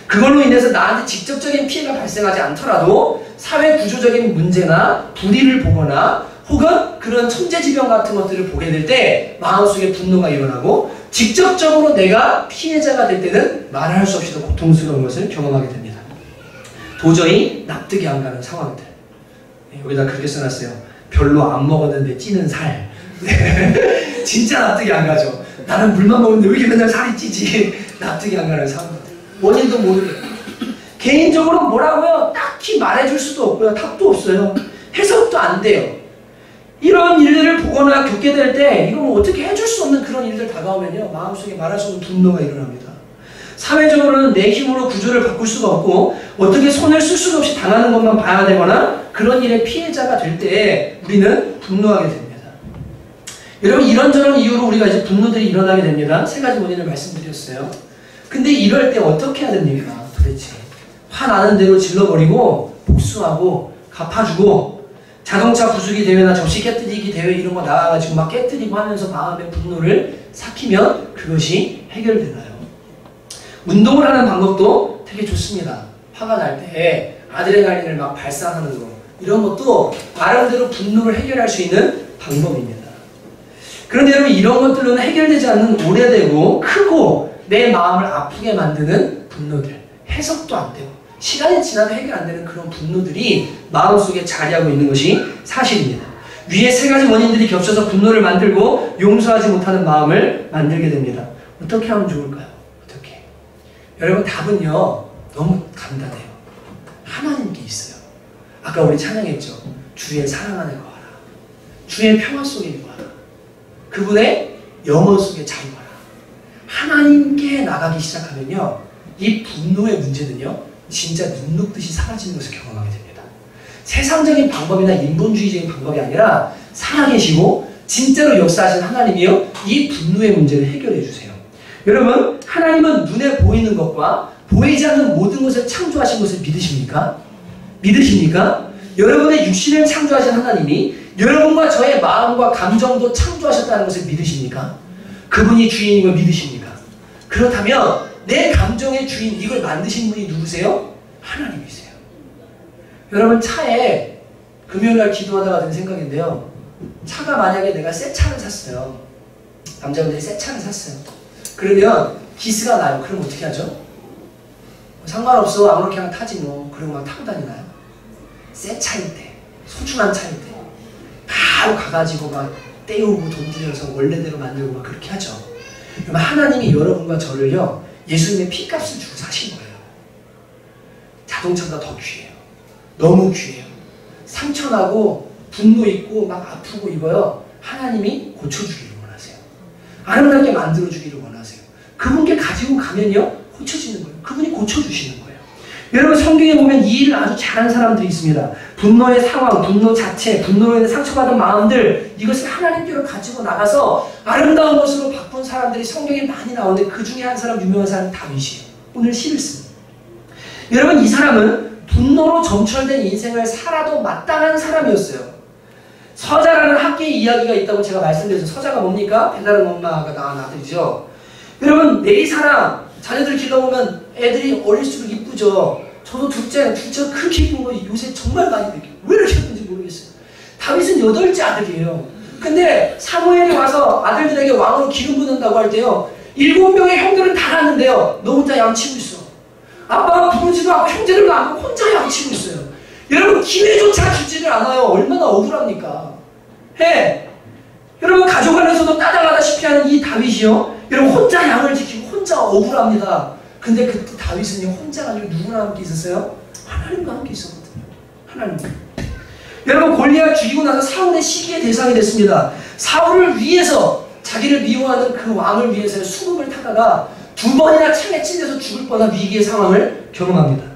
그걸로 인해서 나한테 직접적인 피해가 발생하지 않더라도 사회 구조적인 문제나 불의를 보거나 혹은 그런 천재지변 같은 것들을 보게 될 때 마음속에 분노가 일어나고 직접적으로 내가 피해자가 될 때는 말할 수 없이도 고통스러운 것을 경험하게 됩니다. 도저히 납득이 안 가는 상황들. 여기다 그렇게 써놨어요. 별로 안 먹었는데 찌는 살. 진짜 납득이 안 가죠. 나는 물만 먹는데 왜 이렇게 맨날 살이 찌지? 납득이 안 가는 상황들. 원인도 모르게. 개인적으로 뭐라고요? 딱히 말해줄 수도 없고요. 답도 없어요. 해석도 안 돼요. 이런 일들을 보거나 겪게 될 때 이거 뭐 어떻게 해줄 수 없는 그런 일들 다가오면요. 마음속에 말할 수 없는 분노가 일어납니다. 사회적으로는 내 힘으로 구조를 바꿀 수가 없고 어떻게 손을 쓸 수도 없이 당하는 것만 봐야 되거나 그런 일의 피해자가 될 때 우리는 분노하게 됩니다. 여러분, 이런저런 이유로 우리가 이제 분노들이 일어나게 됩니다. 세 가지 원인을 말씀드렸어요. 근데 이럴 때 어떻게 해야 됩니까? 도대체 화나는 대로 질러버리고 복수하고 갚아주고 자동차 부수기 대회나 접시 깨뜨리기 대회 이런 거 나와가지고 막 깨뜨리고 하면서 마음의 분노를 삭히면 그것이 해결되나요? 운동을 하는 방법도 되게 좋습니다. 화가 날 때 아드레날린을 막 발산하는 거 이런 것도 나름대로 분노를 해결할 수 있는 방법입니다. 그런데 여러분, 이런 것들은 해결되지 않는 오래되고 크고 내 마음을 아프게 만드는 분노들, 해석도 안 되고 시간이 지나도 해결 안 되는 그런 분노들이 마음속에 자리하고 있는 것이 사실입니다. 위에 세 가지 원인들이 겹쳐서 분노를 만들고 용서하지 못하는 마음을 만들게 됩니다. 어떻게 하면 좋을까요? 어떻게? 여러분, 답은요 너무 간단해요. 하나님께 있어요. 아까 우리 찬양했죠. 주의 사랑 안에 거하라. 주의 평화 속에 거하라. 그분의 영원 속에 자유하라. 하나님께 나가기 시작하면요, 이 분노의 문제는요 진짜 눈 녹듯이 사라지는 것을 경험하게 됩니다. 세상적인 방법이나 인본주의적인 방법이 아니라 살아계시고 진짜로 역사하신 하나님이요 이 분노의 문제를 해결해 주세요. 여러분, 하나님은 눈에 보이는 것과 보이지 않는 모든 것을 창조하신 것을 믿으십니까? 믿으십니까? 여러분의 육신을 창조하신 하나님이 여러분과 저의 마음과 감정도 창조하셨다는 것을 믿으십니까? 그분이 주인임을 믿으십니까? 그렇다면 내 감정의 주인, 이걸 만드신 분이 누구세요? 하나님이세요. 여러분, 차에 금요일날 기도하다가 든 생각인데요. 차가 만약에 내가 새 차를 샀어요. 남자분들이 새 차를 샀어요. 그러면 기스가 나요. 그럼 어떻게 하죠? 상관없어. 아무렇게 그냥 타지 뭐. 그러고 막 타고 다니나요? 새 차일 때, 소중한 차일 때 바로 가가지고 막 떼우고 돈 들여서 원래대로 만들고 막 그렇게 하죠. 그러면 하나님이 여러분과 저를요, 예수님의 피값을 주고 사신 거예요. 자동차보다 더 귀해요. 너무 귀해요. 상처나고 분노 있고 막 아프고 이거요, 하나님이 고쳐주기를 원하세요. 아름답게 만들어주기를 원하세요. 그분께 가지고 가면요, 고쳐지는 거예요. 그분이 고쳐주시는 거예요. 여러분, 성경에 보면 이 일을 아주 잘하는 사람들이 있습니다. 분노의 상황, 분노 자체, 분노로 인해 상처받은 마음들, 이것을 하나님께로 가지고 나가서 아름다운 것으로 바꾼 사람들이 성경에 많이 나오는데, 그 중에 한 사람, 유명한 사람이 다윗이에요. 오늘 시를 씁니다. 여러분, 이 사람은 분노로 점철된 인생을 살아도 마땅한 사람이었어요. 서자라는 학계의 이야기가 있다고 제가 말씀드렸죠. 서자가 뭡니까? 배다른 엄마가 낳은 아들이죠. 여러분, 내 사람, 자녀들 길러보면 애들이 어릴수록 이쁘죠. 저도 둘째가 그렇게 이쁜 거 요새 정말 많이 느껴요. 왜 이렇게 예쁜지 모르겠어요. 다윗은 8째 아들이에요. 근데 사무엘이 와서 아들들에게 왕으로 기름 붓는다고 할 때요, 7명의 형들은 다 낳았는데요, 너 혼자 양치고 있어. 아빠가 부르지도 않고 형제들도 않고 혼자 양치고 있어요. 여러분, 기회조차 주지를 않아요. 얼마나 억울합니까? 여러분, 가족 안에서도 따당하다시피 하는 이 다윗이요, 여러분, 혼자 양을 지키고 혼자 억울합니다. 근데 그때 다윗은요, 혼자가 아니고 누구랑 함께 있었어요? 하나님과 함께 있었거든요. 하나님. 여러분, 골리앗 죽이고 나서 사울의 시기의 대상이 됐습니다. 사울을 위해서, 자기를 미워하는 그 왕을 위해서 수금을 타다가 2번이나 창에 찔려서 죽을 뻔한 위기의 상황을 경험합니다.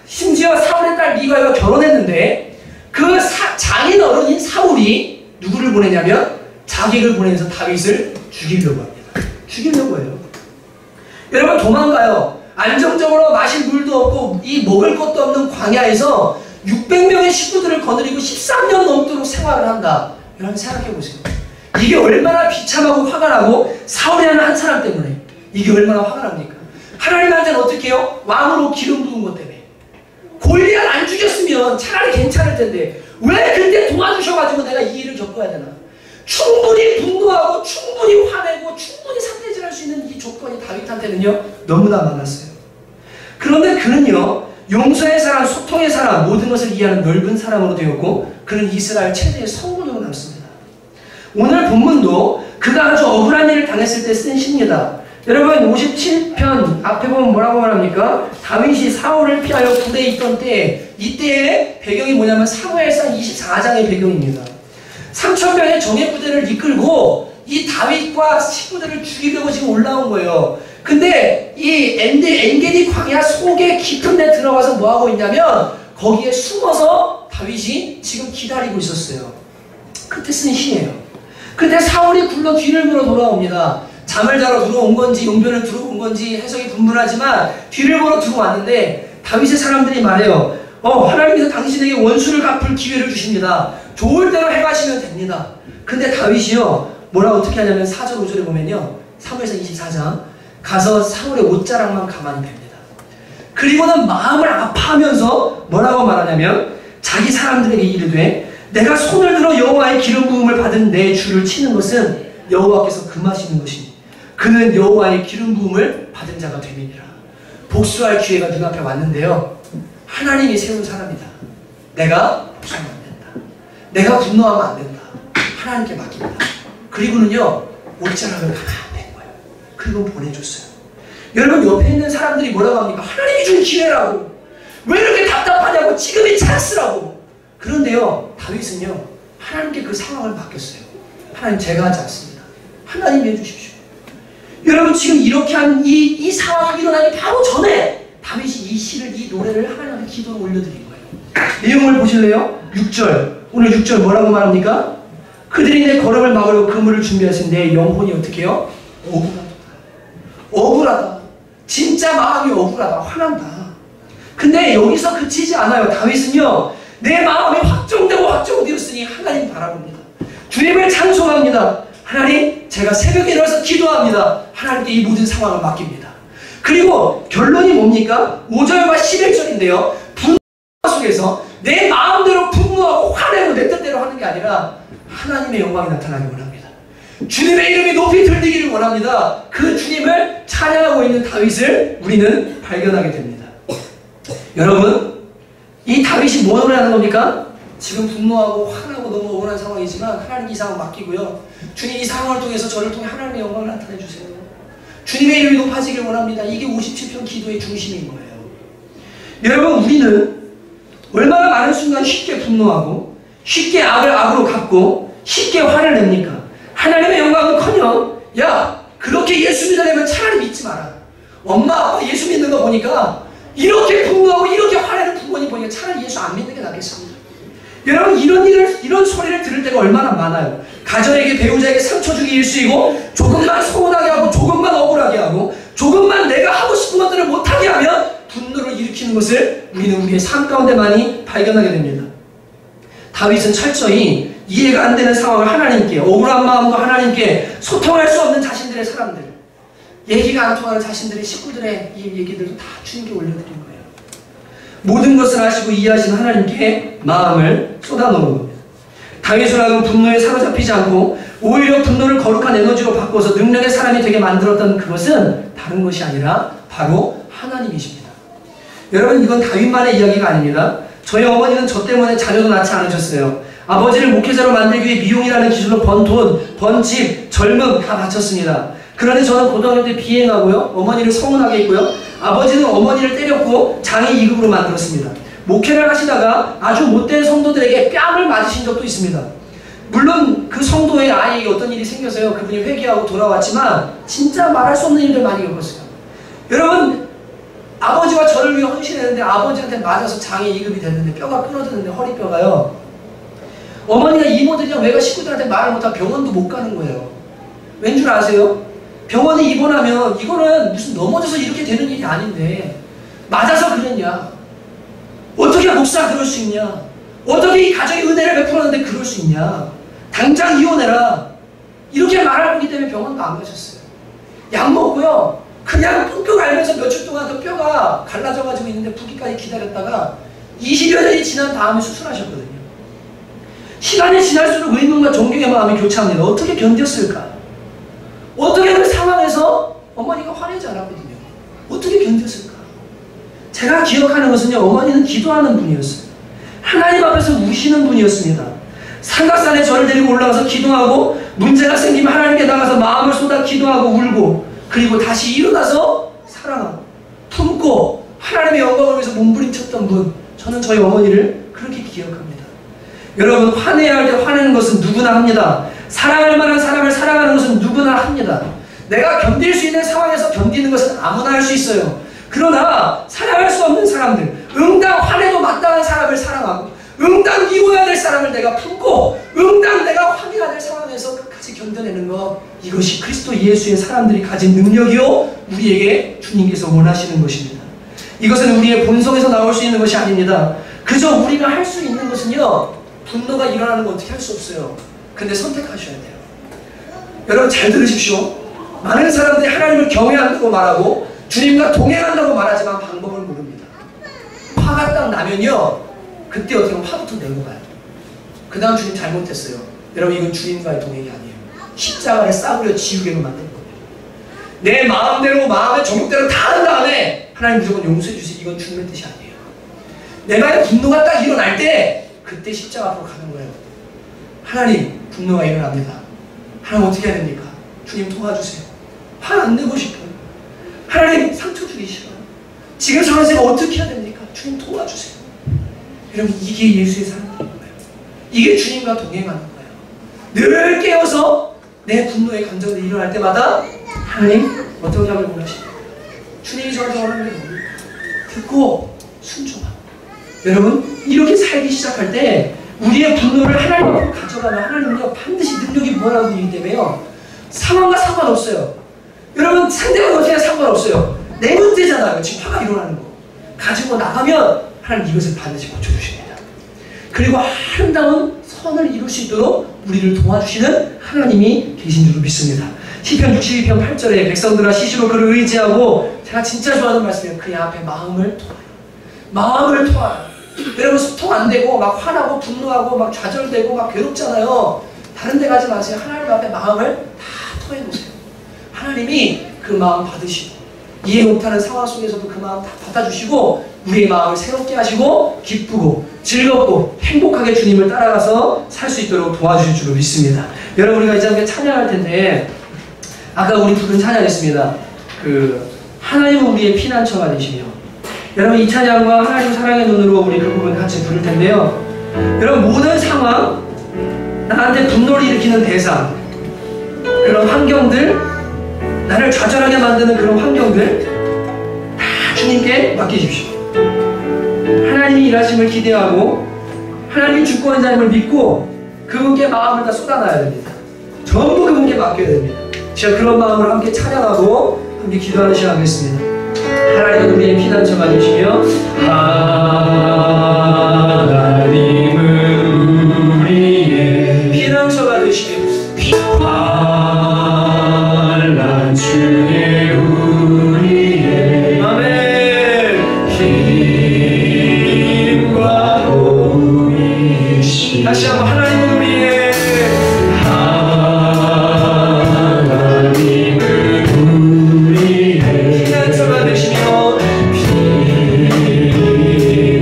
심지어 사울의 딸 미가가 결혼했는데, 그 장인 어른인 사울이 누구를 보내냐면 자객을 보내서 다윗을 죽이려고 합니다. 죽이려고 해요. 여러분, 도망가요. 안정적으로 마실 물도 없고 이 먹을 것도 없는 광야에서 600명의 식구들을 거느리고 13년 넘도록 생활을 한다. 여러분, 생각해보세요. 이게 얼마나 비참하고 화가 나고, 사울이라는 한 사람 때문에 이게 얼마나 화가 납니까? 하나님한테는 어떻게 해요? 왕으로 기름 부은 것 때문에. 골리앗 안 죽였으면 차라리 괜찮을 텐데 왜 그때 도와주셔가지고 내가 이 일을 겪어야 되나? 충분히 분노하고 충분히 화내고 충분히 산대질할 수 있는 이 조건이 다윗한테는요, 너무나 많았어요. 그런데 그는요, 용서의 사람, 소통의 사람, 모든 것을 이해하는 넓은 사람으로 되었고, 그는 이스라엘 최대의 성군으로 남습니다. 오늘 본문도 그가 아주 억울한 일을 당했을 때 쓴 시입니다. 여러분, 57편 앞에 보면 뭐라고 말합니까? 다윗이 사울을 피하여 굴에 있던 때, 이때의 배경이 뭐냐면 사무엘상 24장의 배경입니다. 3,000명의 정예부대를 이끌고 이 다윗과 식구들을 죽이려고 지금 올라온 거예요. 근데 이 엔게디 광야 속에 깊은 데 들어가서 뭐하고 있냐면, 거기에 숨어서 다윗이 지금 기다리고 있었어요. 그때 쓴 시예요. 근데 사울이 굴러 뒤를 물어 돌아옵니다. 잠을 자러 들어온 건지 용변을 들어온 건지 해석이 분분하지만 뒤를 보러 들어왔는데, 다윗의 사람들이 말해요. 하나님께서 당신에게 원수를 갚을 기회를 주십니다. 좋을 대로 행하시면 됩니다. 근데 다윗이요, 뭐라고 어떻게 하냐면 4절 5절에 보면요, 사무엘상 24장 가서 사울의 옷자락만 가만히 봅니다. 그리고는 마음을 아파하면서 뭐라고 말하냐면, 자기 사람들에게 이르되 내가 손을 들어 여호와의 기름 부음을 받은 내 주를 치는 것은 여호와께서 금하시는 것이니 그는 여호와의 기름 부음을 받은 자가 됨이니라. 복수할 기회가 눈앞에 왔는데요, 하나님이 세운 사람이다. 내가 복수하면 안 된다. 내가 분노하면 안 된다. 하나님께 맡긴다. 그리고는요, 옷자락을 가만 안 된 거예요. 그리고 보내줬어요. 여러분, 옆에 있는 사람들이 뭐라고 합니까? 하나님이 준 기회라고. 왜 이렇게 답답하냐고. 지금이 찬스라고. 그런데요, 다윗은요, 하나님께 그 상황을 맡겼어요. 하나님, 제가 하지 않습니다. 하나님이 해주십시오. 여러분, 지금 이렇게 한 이 상황이 일어나기 바로 전에 다윗이 이 시를, 이 노래를 하나님께 기도로 올려드린 거예요. 내용을 보실래요? 6절. 오늘 6절 뭐라고 말합니까? 그들이 내 걸음을 막으려고 그물을 준비하신 내 영혼이 어떻게 해요? 억울하다. 억울하다. 진짜 마음이 억울하다. 화난다. 근데 여기서 그치지 않아요. 다윗은요, 내 마음이 확정되고 확정되었으니 하나님 바라봅니다. 주님을 찬송합니다. 하나님, 제가 새벽에 일어나서 기도합니다. 하나님께 이 모든 상황을 맡깁니다. 그리고 결론이 뭡니까? 5절과 11절인데요. 분노 속에서 내 마음대로 분노하고 화내고 내 뜻대로 하는 게 아니라 하나님의 영광이 나타나기 원합니다. 주님의 이름이 높이 들리기를 원합니다. 그 주님을 찬양하고 있는 다윗을 우리는 발견하게 됩니다. 여러분, 이 다윗이 뭘 하는 겁니까? 지금 분노하고 화나고 너무 억울한 상황이지만 하나님 이 상황 맡기고요. 주님 이 상황을 통해서 저를 통해 하나님의 영광을 나타내 주세요. 주님의 이름이 높아지길 원합니다. 이게 57편 기도의 중심인 거예요. 여러분, 우리는 얼마나 많은 순간 쉽게 분노하고 쉽게 악을 악으로 갚고 쉽게 화를 냅니까? 하나님의 영광은커녕 야 그렇게 예수 믿으려면 차라리 믿지 마라. 엄마 아빠 예수 믿는 거 보니까 이렇게 분노하고 이렇게 화내는 부모님 보니까 차라리 예수 안 믿는 게 낫겠습니다. 여러분, 이런 소리를 들을 때가 얼마나 많아요. 가정에게 배우자에게 상처 주기 일쑤이고 조금만 서운하게 하고 조금만 억울하게 하고 조금만 내가 하고 싶은 것들을 못하게 하면 분노를 일으키는 것을 우리는 우리의 삶 가운데 많이 발견하게 됩니다. 다윗은 철저히 이해가 안 되는 상황을 하나님께, 억울한 마음도 하나님께, 소통할 수 없는 자신들의 사람들, 얘기가 안 통하는 자신들의 식구들의 이 얘기들도 다 주님께 올려드린 거예요. 모든 것을 아시고 이해하시는 하나님께 마음을 쏟아놓은 겁니다. 다윗은 하여금 분노에 사로잡히지 않고 오히려 분노를 거룩한 에너지로 바꿔서 능력의 사람이 되게 만들었던 그것은 다른 것이 아니라 바로 하나님이십니다. 여러분, 이건 다윗만의 이야기가 아닙니다. 저희 어머니는 저 때문에 자녀도 낳지 않으셨어요. 아버지를 목회자로 만들기 위해 미용이라는 기술로 번 돈, 번 집, 젊음 다 바쳤습니다. 그런데 저는 고등학교 때 비행하고요. 어머니를 서운하게 했고요. 아버지는 어머니를 때렸고 장애 2급으로 만들었습니다. 목회를 하시다가 아주 못된 성도들에게 뺨을 맞으신 적도 있습니다. 물론 그 성도의 아이에게 어떤 일이 생겨서요. 그분이 회개하고 돌아왔지만 진짜 말할 수 없는 일들 많이 겪었어요. 여러분, 아버지와 저를 위해 헌신했는데 아버지한테 맞아서 장애 2급이 됐는데 뼈가 끊어졌는데 허리뼈가요. 어머니가 이모들이랑 외가 식구들한테 말을 못하고 병원도 못 가는 거예요. 왠 줄 아세요? 병원에 입원하면 이거는 무슨 넘어져서 이렇게 되는 일이 아닌데 맞아서 그랬냐? 어떻게 목사 그럴 수 있냐? 어떻게 이 가정에 은혜를 베풀었는데 그럴 수 있냐? 당장 이혼해라. 이렇게 말할 거기 때문에 병원도 안 가셨어요. 약 먹고요. 그냥 끙끙 앓면서 며칠 동안 그 뼈가 갈라져가지고 있는데 붓기까지 기다렸다가 20여 년이 지난 다음에 수술하셨거든요. 시간이 지날수록 의문과 존경의 마음이 교차합니다. 어떻게 견뎠을까? 어떻게 그 상황에서 어머니가 화내지 않았거든요. 어떻게 견뎠을까? 제가 기억하는 것은요, 어머니는 기도하는 분이었어요. 하나님 앞에서 우시는 분이었습니다. 삼각산에 저를 데리고 올라가서 기도하고 문제가 생기면 하나님께 나가서 마음을 쏟아 기도하고 울고 그리고 다시 일어나서 사랑하고 품고 하나님의 영광을 위해서 몸부림쳤던 분, 저는 저희 어머니를 그렇게 기억합니다. 여러분, 화내야 할 때 화내는 것은 누구나 합니다. 사랑할 만한 사람을 사랑하는 것은 누구나 합니다. 내가 견딜 수 있는 상황에서 견디는 것은 아무나 할 수 있어요. 그러나 사랑할 수 없는 사람들, 응당 화내도 마땅한 사람을 사랑하고 응당 미워야 될 사람을 내가 품고 응당 내가 화내야 될 상황에서 끝까지 견뎌내는 것, 이것이 그리스도 예수의 사람들이 가진 능력이요 우리에게 주님께서 원하시는 것입니다. 이것은 우리의 본성에서 나올 수 있는 것이 아닙니다. 그저 우리가 할 수 있는 것은요, 분노가 일어나는 거 어떻게 할 수 없어요. 근데 선택하셔야 돼요. 여러분 잘 들으십시오. 많은 사람들이 하나님을 경외한다고 말하고 주님과 동행한다고 말하지만 방법을 모릅니다. 화가 딱 나면요, 그때 어떻게 하면 화부터 내고 가요. 그 다음 주님 잘못했어요. 여러분, 이건 주님과의 동행이 아니에요. 십자가를 싸구려 지우개로 만든 거예요. 내 마음대로 마음의 정욕대로 다 한 다음에 하나님 무조건 용서해 주세요. 이건 주님의 뜻이 아니에요. 내 마음에 분노가 딱 일어날 때 그때 십자가 앞으로 가는 거예요. 하나님, 분노가 일어납니다. 하나님 어떻게 해야 됩니까? 주님 도와주세요. 화 안 내고 싶어요. 하나님 상처 주기 싫어요. 지금 상황에서 어떻게 해야 됩니까? 주님 도와주세요. 여러분, 이게 예수의 사랑인 거예요. 이게 주님과 동행하는 거예요. 늘 깨어서 내 분노의 감정들이 일어날 때마다 하나님 어떤 약을 원하십니까? 주님이 저한테 원하는 게 뭡니까? 듣고 순종하고. 여러분, 이렇게 살기 시작할 때 우리의 분노를 하나님 앞으로 가져가면 하나님은요 반드시 능력이 뭐라고 되기 때문에요, 상황과 상관없어요. 여러분, 상대가 어떻게 상관없어요. 내 문제잖아요. 지금 화가 일어나는 거 가지고 나가면 하나님 이것을 반드시 고쳐주십니다. 그리고 아름다운 선을 이룰 수 있도록 우리를 도와주시는 하나님이 계신 줄로 믿습니다. 시편 62편 8절에 백성들아 시시로 그를 의지하고, 제가 진짜 좋아하는 말씀이에요. 그의 앞에 마음을 토하라. 마음을 토하라. 여러분, 소통 안 되고 막 화나고 분노하고 막 좌절되고 막 괴롭잖아요. 다른 데 가지 마세요. 하나님 앞에 마음을 다 토해 놓으세요. 하나님이 그 마음 받으시고 이해 못하는 상황 속에서도 그 마음 다 받아주시고 우리의 마음을 새롭게 하시고 기쁘고 즐겁고 행복하게 주님을 따라가서 살 수 있도록 도와주실 줄로 믿습니다. 여러분, 우리가 이제 함께 찬양할 텐데, 아까 우리 부른 찬양했습니다. 하나님은 우리의 피난처가 되시며, 여러분 이 찬양과 하나님 사랑의 눈으로 우리 그 부분 같이 부를 텐데요. 여러분, 모든 상황, 나한테 분노를 일으키는 대상, 그런 환경들, 나를 좌절하게 만드는 그런 환경들 다 주님께 맡기십시오. 하나님이 일하심을 기대하고 하나님이 주권자임을 믿고 그분께 마음을 다 쏟아놔야 됩니다. 전부 그분께 맡겨야 됩니다. 제가 그런 마음으로 함께 찬양하고 함께 기도하는 시간 하겠습니다. 하나님은 우리의 피난처가 되시며, 하나님은 우리의 피난처가 되시며, 반란중에 우리의 아멘. 힘과 도움이시. 다시 한번 하나님은 우리의 피난처가 되시며,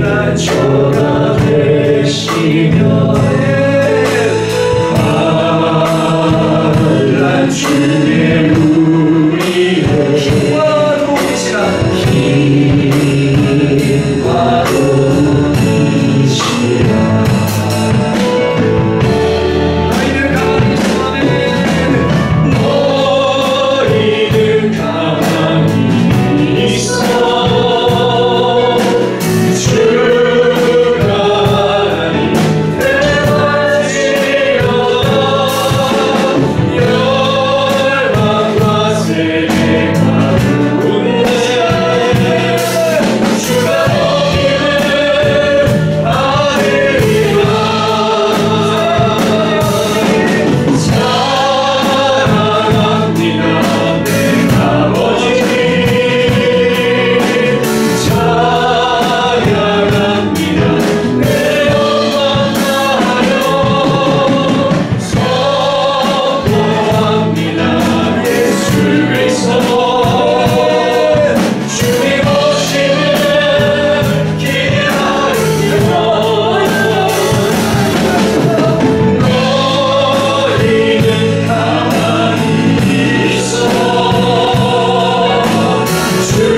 피난처가 되시며 반란중에 우리의 힘과 도움이시라. 힘과 도움이시라. 너희는 가만히 있어. 아멘. 너희는 가만히 있어. 주가 하나님 대만하시려다. 열방과 세계가 웃네. 주가 너희를 아뢰리라. 사랑합니다 내 아버지. 찬양합니다 내 영광 다하여. 선포합니다 예수 그리스도. 주님 오시는 기대하리라. 너희는 가만히 있어. 주가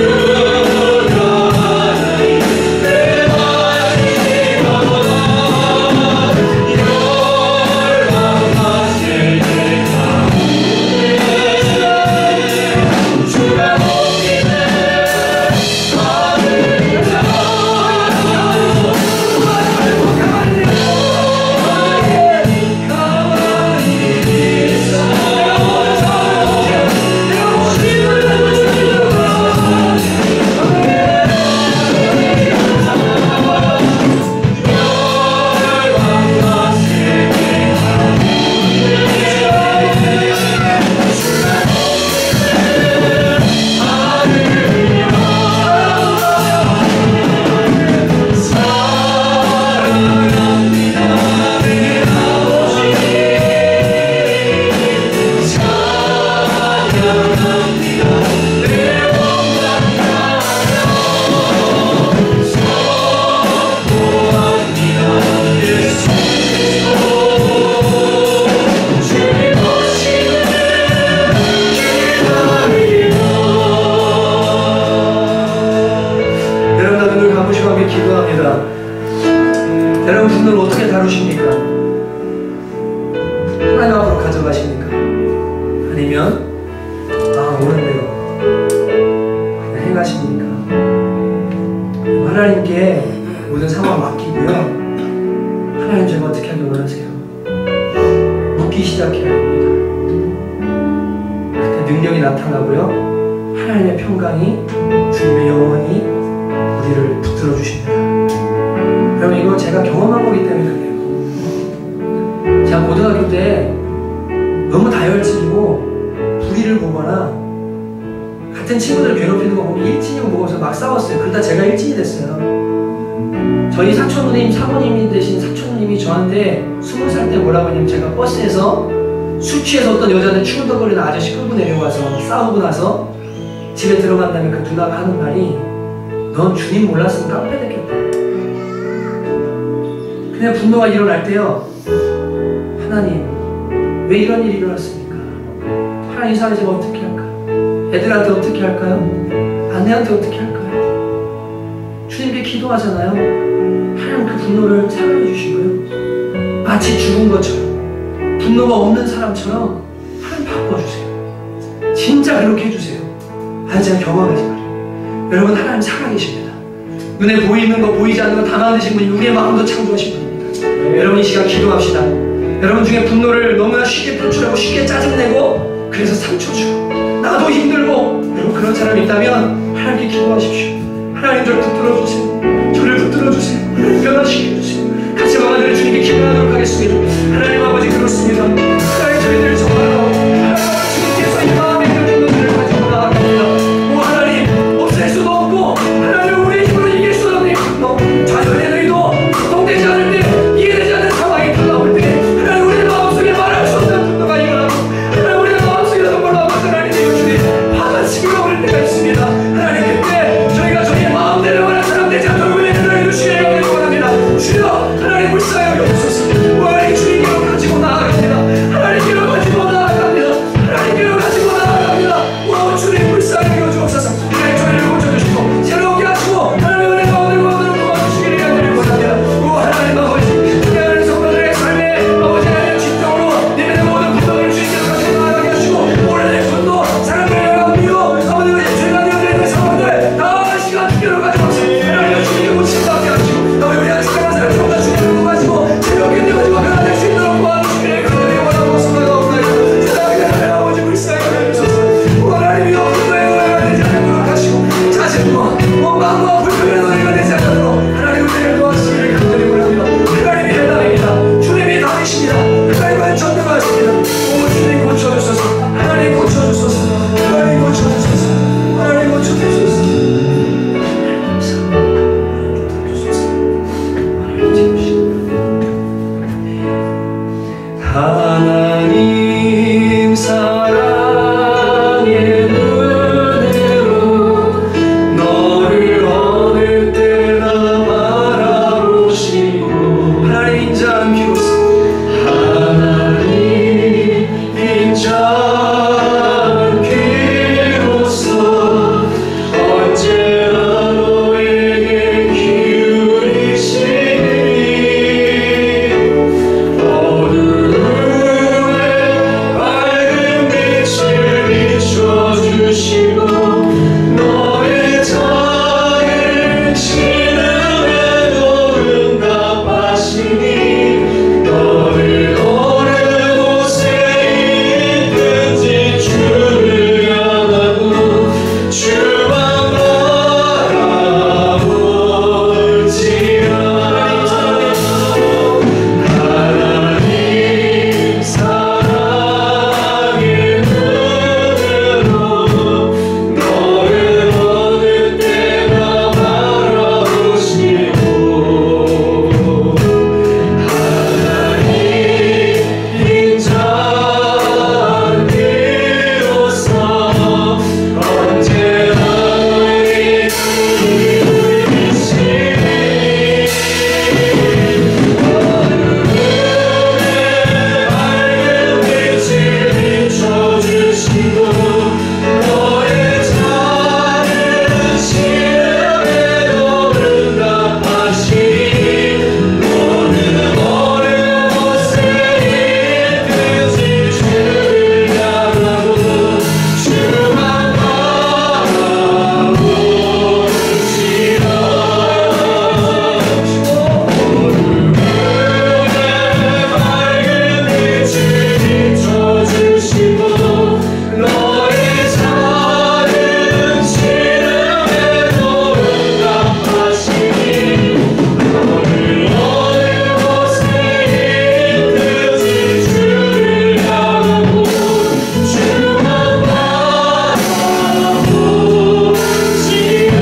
하나님 내 마지막보다. 열방과 세계가 웃네. 주가 높이네 여러분, 다 눈을 감으시고 함께 기도합니다. 여러분, 분노를 어떻게 다루십니까? 하나님 앞으로 가져가십니까? 아니면 오는 대로 그냥 행하십니까? 하나님께 모든 상황 맡기고요. 하나님, 제가 어떻게 하길 원하세요? 묻기 시작해야 합니다. 그때 능력이 나타나고요. 하나님의 평강이, 주님의 영원히 우리를 붙들어 주십니다. 여러분, 이거 제가 경험한 거기 때문에 그래요. 제가 고등학교 때 너무 다혈질이고 불의를 보거나 같은 친구들을 괴롭히는 거 보면 일진이고 뭐고서 막 싸웠어요. 그러다 제가 일진이 됐어요. 저희 사촌누님, 사모님이 되신 사촌누님이 저한테 20살 때 뭐라고 했냐면, 제가 버스에서 술 취해서 어떤 여자들 추근덕거리는 아저씨 끌고 내려와서 싸우고 나서 집에 들어간 다음에 그 누나가 하는 말이, 넌 주님 몰랐으면 깡패 됐겠다. 그냥 분노가 일어날 때요, 하나님 왜 이런 일이 일어났습니까? 하나님 사회자가 어떻게 할까요? 애들한테 어떻게 할까요? 아내한테 어떻게 할까요? 주님께 기도하잖아요. 하나님 그 분노를 사용해 주시고요, 마치 죽은 것처럼, 분노가 없는 사람처럼 하나님 바꿔주세요. 진짜 그렇게 해주세요. 제가 경험하지 말아요. 여러분, 하나님 살아계십니다. 눈에 보이는 거 보이지 않는 거 다 만드신 분이 우리의 마음도 창조하신 분입니다. 여러분, 이 시간 기도합시다. 여러분 중에 분노를 너무나 쉽게 표출하고 쉽게 짜증내고 그래서 상처 주고 나도 힘들고, 여러분 그런 사람이 있다면 하나님께 기도하십시오. 하나님 저를 붙들어 주세요. 저를 붙들어 주세요. 하나님 변화시켜 주세요. 같이 마음을 주님께 기도하도록 하겠습니다. 하나님 아버지, 그렇습니다. 하나님, 저희들 정말로 주님께서 이 마음에 있는 분들을 가지고 나아갑니다. 오 하나님, 없앨 수도 없고 하나님 우리의 힘으로 이길 수 없는 분노, 자녀의 의도 동되지 않을 때, 이해되지 않는 상황이 다가올 때 하나님 우리의 마음속에 말할 수 없는 분노가 일어나고 하나님 우리의 마음속에 정말로 하나님 주님 화가 치밀어버릴 때가 있습니다. 하나님, 그때 저희가 저희의 마음대로 하는 사람 되지 않도록 은혜를 주시기를 원합니다. 주여 하나님 불쌍히 여기소서. 하나님 주님께로 가지고 나아갑니다. 하나님께로 가지고 나아갑니다. 하나님께로 가지고 나아갑니다. 오 주님 불쌍히 여주옵소서. 하나님 저희를 고쳐주시고 새롭게 하시고 하나님 은혜 가운데 도와주시기를 원합니다. 오 하나님 아버지, 하나님 성도들의 삶에 아버지 하나님 진정으로 님의 모든 분노를 주님께서 가지고 나아가게 하시고 오래된 분노, 사람들의 영향, 미워, 아버지 죄가 되어지는 상황들 다 시간 주께로 가져와서 하나님 주님께 고침받게 하시고 아버지 우리 안에 살아가는 사람 정말 주님을 가지고 새롭게 되어지고 변화될 수 있도록 도와주시기를 그들에게 원하고 소망하옵나이다. 세상에 하나님 아버지 불쌍히 여기소서. 하나님이 분노의 노래가 되지 않도록 하시고 자신과 원망과 불평의 노래가 되지 않도록 하나님 은혜를 도와주시기를 간절히 원합니다. 하나님이 대단합니다. 주님이 다니십니다. 하나님은 전능하십니다. 오 주님 고쳐주소서. 하나님 고쳐주소서. 하나님 고쳐주소서. 하나님 고쳐주소서. 하나님 사랑의 은혜로 너를 어느 때나 바라보시고 하나님 인자한 비로소 하나님 인자한 비로소 언제나 너에게 기울이시니 밝은 빛을 비춰주시고 너의 작은 신음에도 응답하시니 너를 어느 곳에 있든지 주를 향하고 주만 바라볼지라. 하나님 사랑의 은혜로 너를 어느 때나 바라보시고 하나님 인자한 비로소 언제나 너에게 기울이시니 밝은 빛을 비춰주시고 너의 작은 신음에도 응답하시니 너는 어느 곳에 있든지 주를 향하고 주만 바라보시라. 밝은 빛을 비춰주시고 너의 작은 신음에도 응답하시니 너를 어느 곳에 있든지 주를 향하고 주만 바라보시라.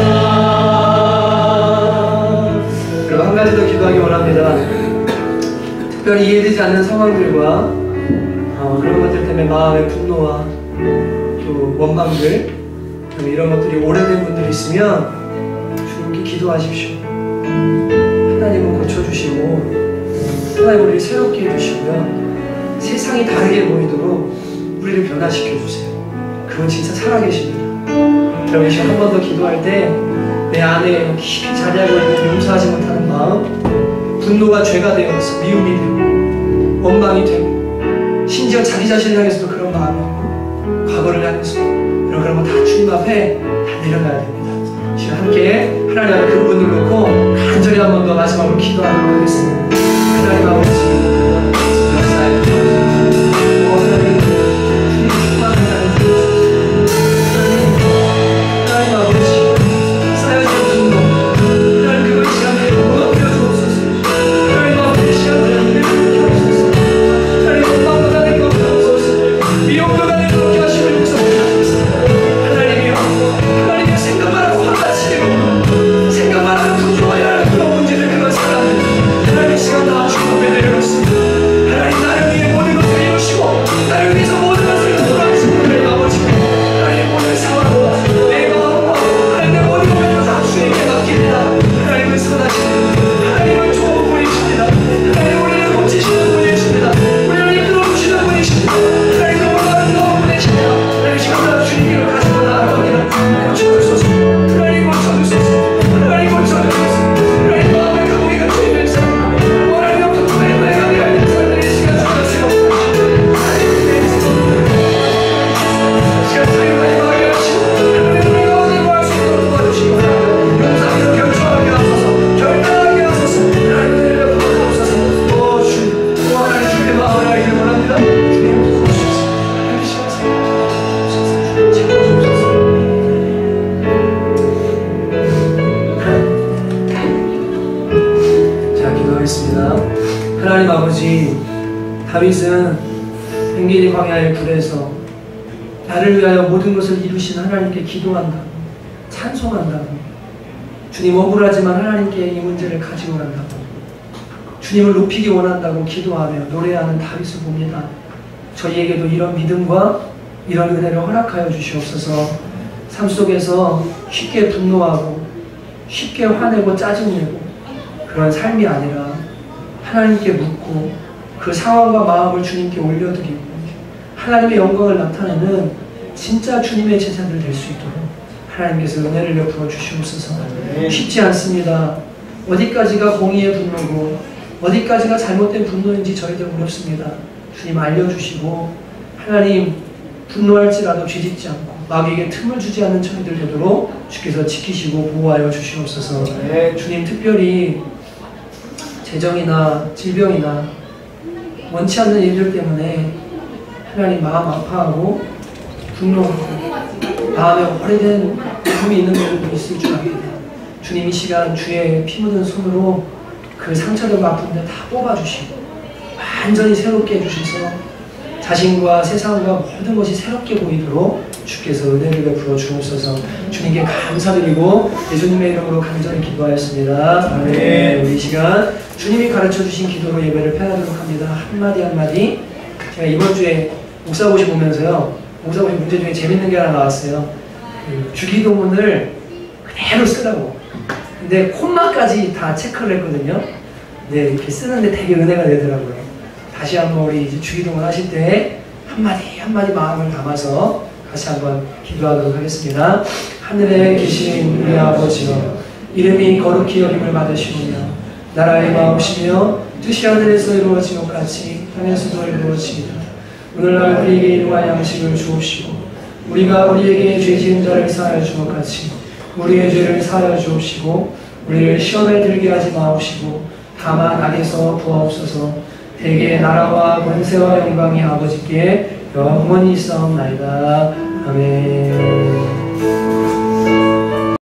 그럼 한 가지 더 기도하기 원합니다. 특별히 이해되지 않는 상황들과 그런 것들 때문에 마음의 분노와 또 원망들, 이런 것들이 오래된 분들이 있으면 주님께 기도하십시오. 하나님은 고쳐주시고 하나님 우리를 새롭게 해주시고요. 세상이 다르게 보이도록 우리를 변화시켜주세요. 그건 진짜 살아계십니다. 여러분 지금 한 번 더 기도할 때 내 안에 깊이 자리하고 있는 용서하지 못하는 마음, 분노가 죄가 되어서 미움이 되고 원망이 되고 심지어 자기 자신을 향해서도 그런 마음이 과거를 향해서 이런 그런 거 다 주님 앞에 다 내려가야 됩니다. 지금 함께 하나님 앞에 그 부분을 놓고 간절히 한 번 더 마지막으로 기도하도록 하겠습니다. 하나님 아버지 하나님 아버지, 다윗은 엔게디 광야의 불에서 나를 위하여 모든 것을 이루신 하나님께 기도한다고, 찬송한다고, 주님 억울하지만 하나님께 이 문제를 가지고 간다고, 주님을 높이기 원한다고 기도하며 노래하는 다윗을 봅니다. 저희에게도 이런 믿음과 이런 은혜를 허락하여 주시옵소서. 삶 속에서 쉽게 분노하고 쉽게 화내고 짜증내고 그런 삶이 아니라 하나님께 묻고 그 상황과 마음을 주님께 올려드리고 하나님의 영광을 나타내는 진짜 주님의 제자들 될 수 있도록 하나님께서 은혜를 베풀어 주시옵소서. 쉽지 않습니다. 어디까지가 공의의 분노고 어디까지가 잘못된 분노인지 저희들 어렵습니다. 주님 알려주시고 하나님 분노할지라도 죄짓지 않고 마귀에게 틈을 주지 않는 저희들 되도록 주께서 지키시고 보호하여 주시옵소서. 주님 특별히 재정이나 질병이나 원치 않는 일들 때문에 하나님 마음 아파하고 분노하고 마음에 오래된 아픔이 있는 분들도 있을 줄 압니다. 주님 이 시간 주의 피 묻은 손으로 그 상처되고 아픈데 다 뽑아주시고 완전히 새롭게 해주셔서 자신과 세상과 모든 것이 새롭게 보이도록 주께서 은혜를 베풀어 주옵소서. 주님께 감사드리고 예수님의 이름으로 간절히 기도하였습니다. 아멘. 우리 이 시간 주님이 가르쳐 주신 기도로 예배를 펴나도록 합니다. 한마디 한마디. 제가 이번 주에 목사고시 보면서요, 목사고시 문제 중에 재밌는 게 하나 나왔어요. 주기도문을 그대로 쓰라고. 근데 콤마까지 다 체크를 했거든요. 네, 이렇게 쓰는데 되게 은혜가 되더라고요. 다시 한번 우리 이제 주기도문 하실 때 한마디 한마디 마음을 담아서 다시 한번 기도하도록 하겠습니다. 하늘에 계신 우리 아버지여, 이름이 거룩히 여김을 받으시오며 나라의 마음이시며 뜻이 하늘에서 이루어진 것 같이 땅에서도 이루어지이다. 오늘날 우리에게 일용할 양식을 주옵시고 우리가 우리에게 죄 지은 자를 사하여 준 것 같이 우리의 죄를 사하여 주옵시고 우리를 시험에 들게 하지 마옵시고 다만 악에서 구하옵소서. 대개 나라와 권세와 영광이 아버지께 영원히 있사옵나이다. 아멘.